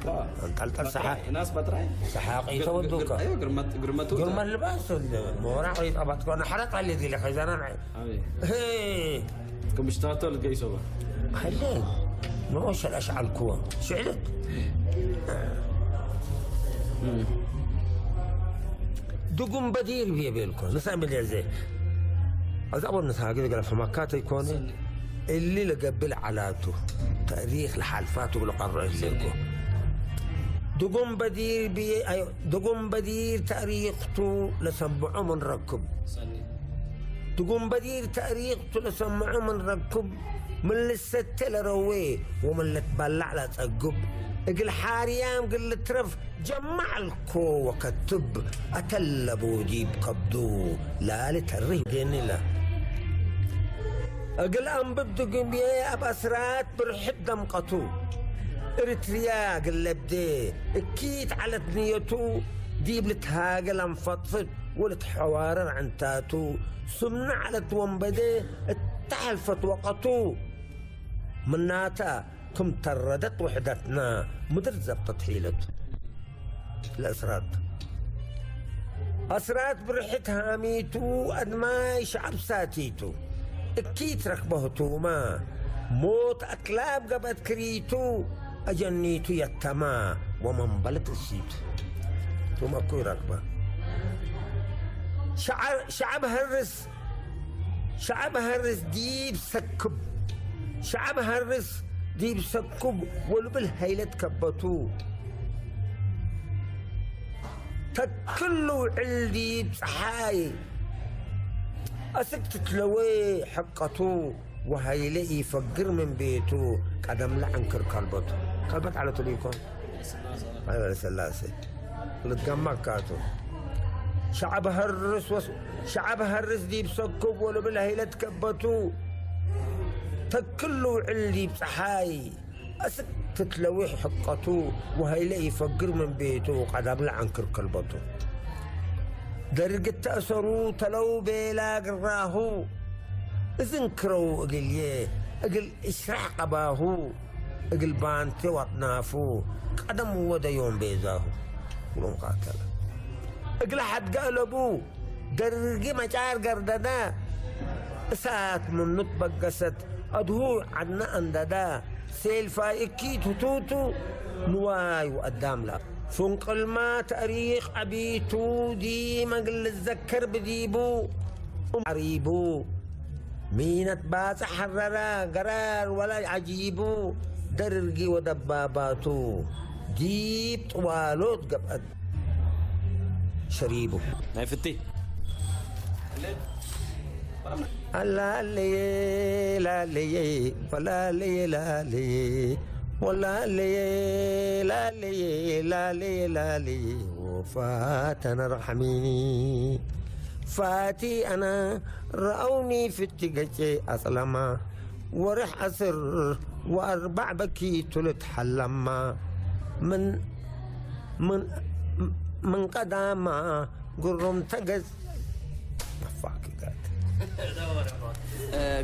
انت الصحه ناس بتراي سحاقي تودوك ايوه قرمت اللباس وراقي طبعا تكون حرق اللي ذي لك خزانه هي كم اشتغلتوا لقي صبا خليه نوش الاشعال كوا شعلت دقم بدير بيه بيلكم نسأل بالجزء هذا أول نسأل كذا قال في مكات يكون اللي لقبل علاته تاريخ الحلفات والقرر لكم دقم بدير بيه أيوة دقم بدير تاريخته لسبعه من ركب دقم بدير تاريخته لسمعه من ركب من لسه لرويه ومن اللي تبلع لا تأجب اقل حاريام قل ترف جمع الكو وكتب أتلب وجيب قبضو لا لتريه ديني لا اقل أم بدقم بيه أبأسرات برحب دمقتو إريتريا قل بدي اكيد على تنيتو ديب لتهاقل انفضفض ولتحوارر عن تاتو سمنا على تونبدي اتحلفت وقتو مناتا كم تردت وحدتنا مدر زبطت حيلته الأسرات أسرات برحت هاميتو أدماي شعب ساتيتو اكيت ركبهتو ما موت أكلاب قبت كريتو أجنيتو يتما ومن بلت السيتو ثم أكوي ركبه شعب هرس ديب سكب شعب هرس ديب سكب ولبل هيلة كبتو تكلوا علدي بصحاي أسكتت لوي حقتو وهيلئي فقر من بيتو قدم لعنكر كلبتو كلبت على تليكون هذا السلاسة لتجمع كاتو شعب هرس ديب سكب ولبل هيلة كبتو تكلوا علي بصحاي أسكتت لويح حقتو وهيلاقي فقر من بيتو قدام لعنكر كلبتو درقت تأسرو تلو بيلا قراهو اذنكرو اقل اقل اشرح قباهو اقل بانتي واطنافو قدم ودا يوم بيزاهو ولو قاتل اقلحت قلبو درقي مشاعر قرددا سات من نطبق قست أدهو عدنا أنددا سيل فايكي توتو نواي وقدام لا فنقل ما تاريخ أبيتو دي مقل الذكر بديبو عريبو مينت باس حررا قرار ولا عجيبو درقي ودباباتو جيب طوالوت قبقد شريبو هاي فتي لا لي لا لي ولا لي لا لي ولا لي لا لي لا لي لا لي وفاتنا رحميني فاتي أنا رأوني في التقجي أسلما ورح أسر وأربع بكي تلت حلما من قداما قرم تقز نفاكي قاد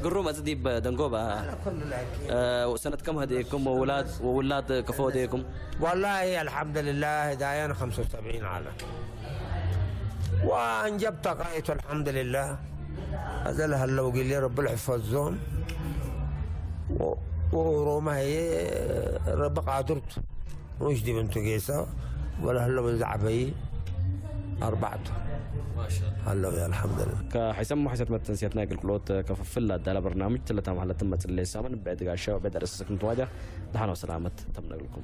قروم أزديب دنقوبة سنة كم هديكم وولاد كفو هديكم؟ والله الحمد لله هدايانا 75 عالم وأنجبت قايت الحمد لله أزلها لو قل لي رب الحفظهم وروما هي رب قادرت وجدي بنت قيسة ولا هلا بزعبي أربعته ما شاء الله هلا يا الحمد لله كحيسم حسيت متنسيتنا الكلوت كففلا دال برنامج تلتا محل تمت اللي سامن بعد قاشة وبعد رسسك متواجه دحنا وسلامة تمنا لكم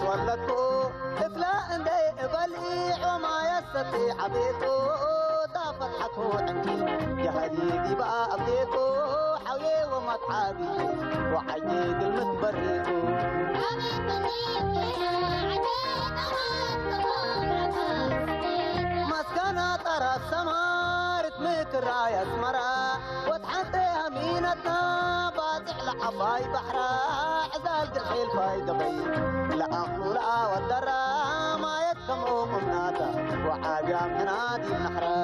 ولدكو إفلا إندي إبلي وما يستطيع بيكو دافت حكو عندي جهدي بقى أبديكو حوي ومتحابي وحجيد المتبريكو مسكنة ترى السمار تميك الراية اسمرا وتحطي همينتنا باتح لحباي بحرا عزال الحيل فاي قبي لا أقولا والدرا ما يتكمو مناتا وحاجة من عادي النحرا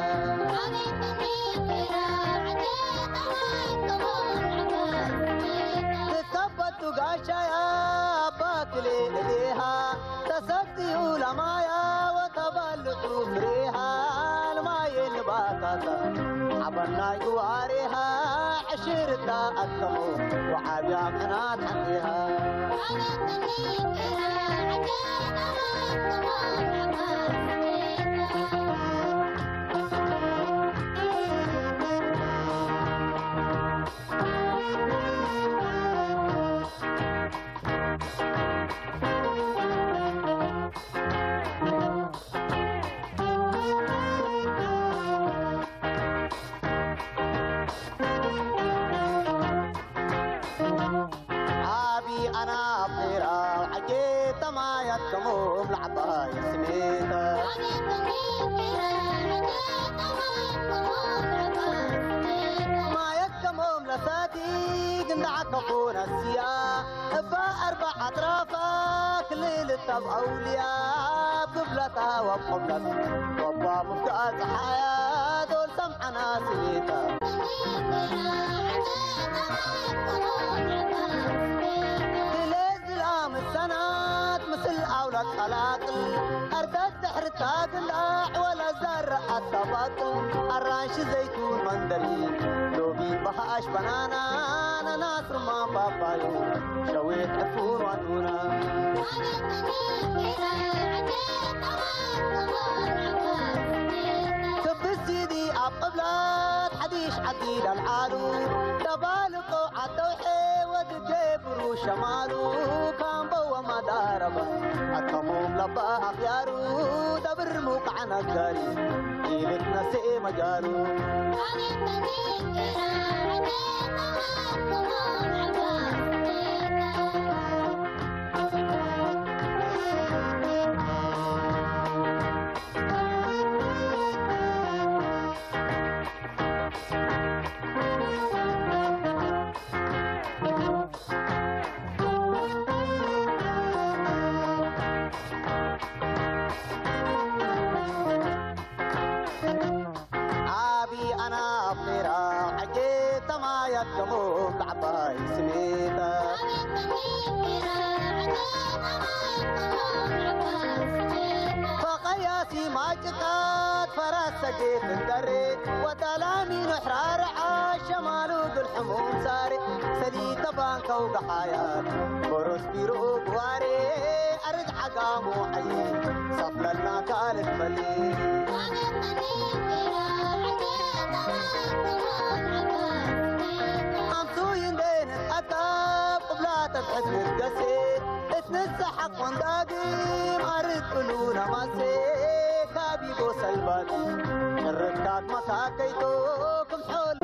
تثبت قاشا يا باكلي إليها تسدي علمايا وتبلتوا مريها الماي نباتاتا عبرنا يواريها عشيرتا أكمو وحاجة من عاديها كفون السيا فأربع أطرافك ليلة أولياء قبلتها وبقبلت وبا مفتاح حياة دول سمعنا سليتا تليز العام السنات مثل أولاد خلاقل أردت تحرتها قلاع ولا زرع الطباطل الرانش زيتون مندرين لوبين بهاش بنانا ناصر ما بابايو شويت عفور ودونا كبسيدي أبقبلات حديش عديد العالو تبالقو عالدوحي ودجيبرو شمالو كان بوا ما داربا أتموم لبا أخيارو دبر موقع نقاري إيلت نسي مجارو كموك عباي سميتا فقياسي ما جكات فرس سجيت الدري وتلامي نحرار عاش مالوق الحموم ساري سليت بانكا وقحايات فرس بيروق واري أرجع قامو حي صفل الناكال الملي تبحث القسير اتنسحق ونداقي مارد قلونا ما سيك ابي بوس البادي الركات مساكيتوكم حول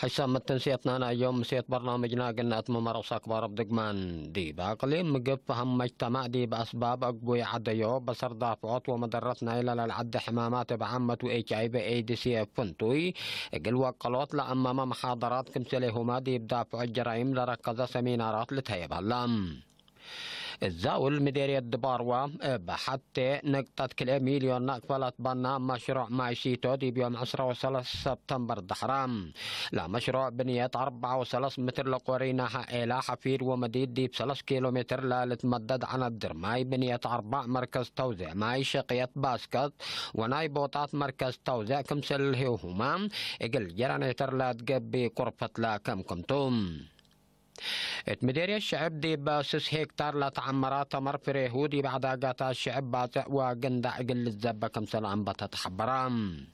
حسام التنسيتنا اليوم مسيت برنامجنا قلنا اتمم رصاك بارب دقمان دي باقلي مقف فهم مجتمع دي باسباب اقبوي عديو بصر دافعات ومدرتنا الى العد حمامات بعامة اتش اي بي اي دي سي فنتوي قلوا قلوت لامام محاضرات كمثلهما دي بدافع الجرائم لركز سمينارات لتهيب اللام الزاول مديرية دباروا بحتى نقطة كل مليون نقفلت بنا مشروع معيشيتو دي بيوم 10 سبتمبر دحرام لا مشروع بنية 4 متر لقورينا إلى حفير ومديد دي ب3 كيلومتر لا لتمدد عن الدرماي بنية 4 مركز توزيع معيشة قيت باسكت وناي بوطات مركز توزيع كمسل هما اقل جرانيتر لا تقبي قرفة لا كم كنتم مديرية الشعب دي باسس هكتار لا تعمرات تمر في ريهودي بعد قاتا الشعب باتع وقندع قل الزبا كم سلام بتتحبرام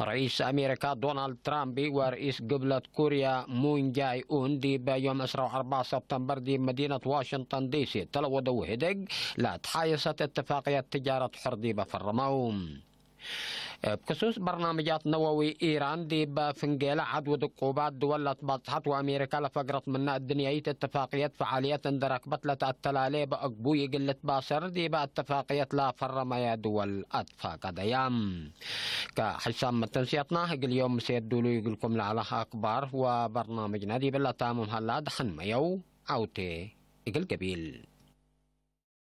رئيس أمريكا دونالد ترامب ورئيس قبلة كوريا مون جاي أون دي بيوم 4 سبتمبر دي مدينة واشنطن دي سي تلودوا هدق لا تحايصت اتفاقية تجارة حر دي بفرموم بخصوص برنامجات نووي إيران دي بفنجيلة عدو دقوبات دولة بطحت وأمريكا لفقرت من الدنيا اتفاقية فعالية اندرك بطلة التلالي بأقبوي قلة باصر دي باتفاقية لا فرما يا دول أتفاق ديام كحسام تنسيتنا اليوم سيدولو يقولكم لعلى أكبر وبرنامجنا دي بالله تامم هلا دحن ميو عوتي إقل قبيل